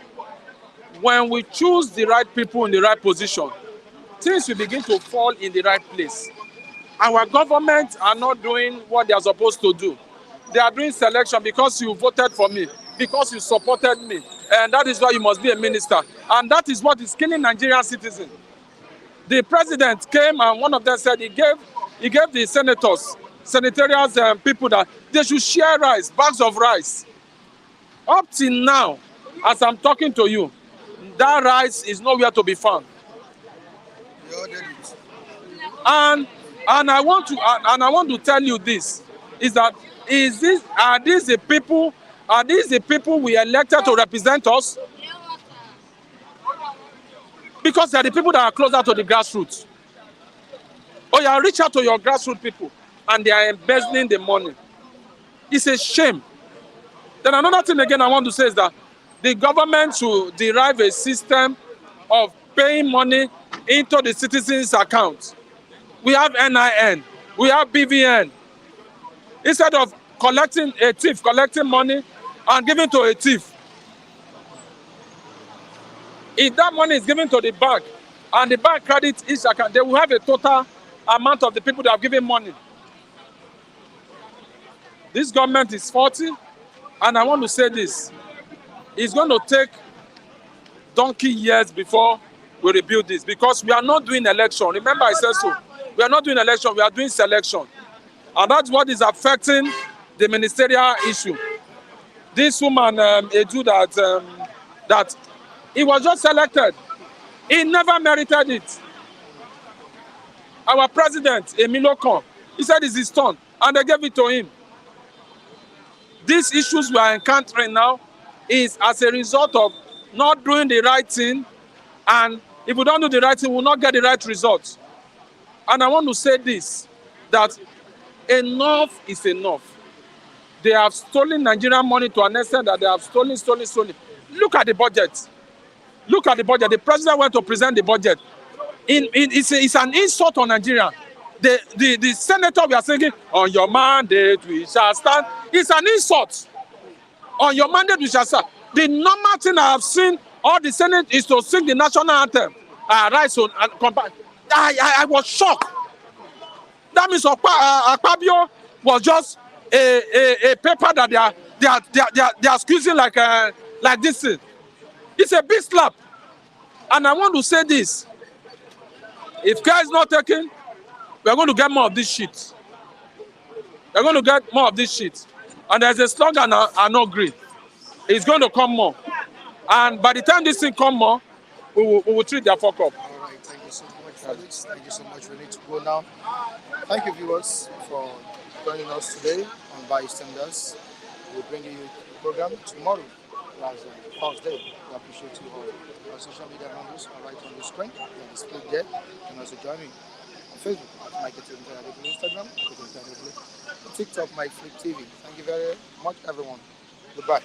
when we choose the right people in the right position, things will begin to fall in the right place. Our government are not doing what they are supposed to do. They are doing selection because you voted for me, because you supported me, and that is why you must be a minister. And that is what is killing Nigerian citizens. The president came and one of them said he gave the senators, senatorial people that they should share rice, bags of rice. Up till now, as I'm talking to you, that rice is nowhere to be found. We ordered it. And I want to tell you this, is that are these the people we elected to represent us? Because they are the people that are closer to the grassroots. Or you reach out to your grassroots people and they are embezzling the money. It's a shame. Then another thing again I want to say is that the government should derive a system of paying money into the citizens' accounts. We have NIN, we have BVN. Instead of collecting money and giving to a thief, if that money is given to the bank and the bank credits each account, they will have a total amount of the people that have given money. This government is faulty, and I want to say this: it's going to take donkey years before we rebuild this, because we are not doing election. Remember I said so. We are not doing election, we are doing selection. And that's what is affecting the ministerial issue. This woman, Edu, that he was just selected. He never merited it. Our president, Emilio Khan, he said it's his turn, and they gave it to him. These issues we are encountering now is as a result of not doing the right thing, and if we don't do the right thing, we will not get the right results. And I want to say this, that enough is enough. They have stolen Nigerian money to an extent that they have stolen. Look at the budget. Look at the budget. The president went to present the budget. It's an insult on Nigeria. The senator, we are singing, on your mandate we shall stand. It's an insult. On your mandate we shall stand. The normal thing I have seen all the Senate is to sing the national anthem. I was shocked. That means Akpabio was just a paper that they are squeezing like this thing. It's a big slap. And I want to say this: if care is not taken, we are going to get more of this shit. We are going to get more of this shit. And there's a slogan I not agree. It's going to come more. And by the time this thing come more, we will treat their fuck up. All right, thank you so much, Felix. Thank you so much. We need to go now. Thank you, viewers, for joining us today on Bystanders. We'll bring you the program tomorrow, as Thursday. We appreciate you all. Our social media handles are right on the screen. They're displayed there. You can also join me on Facebook at Michael Tinubu, Instagram, Michael Tinubu, TikTok, MyFlip TV. Thank you very much, everyone. Goodbye.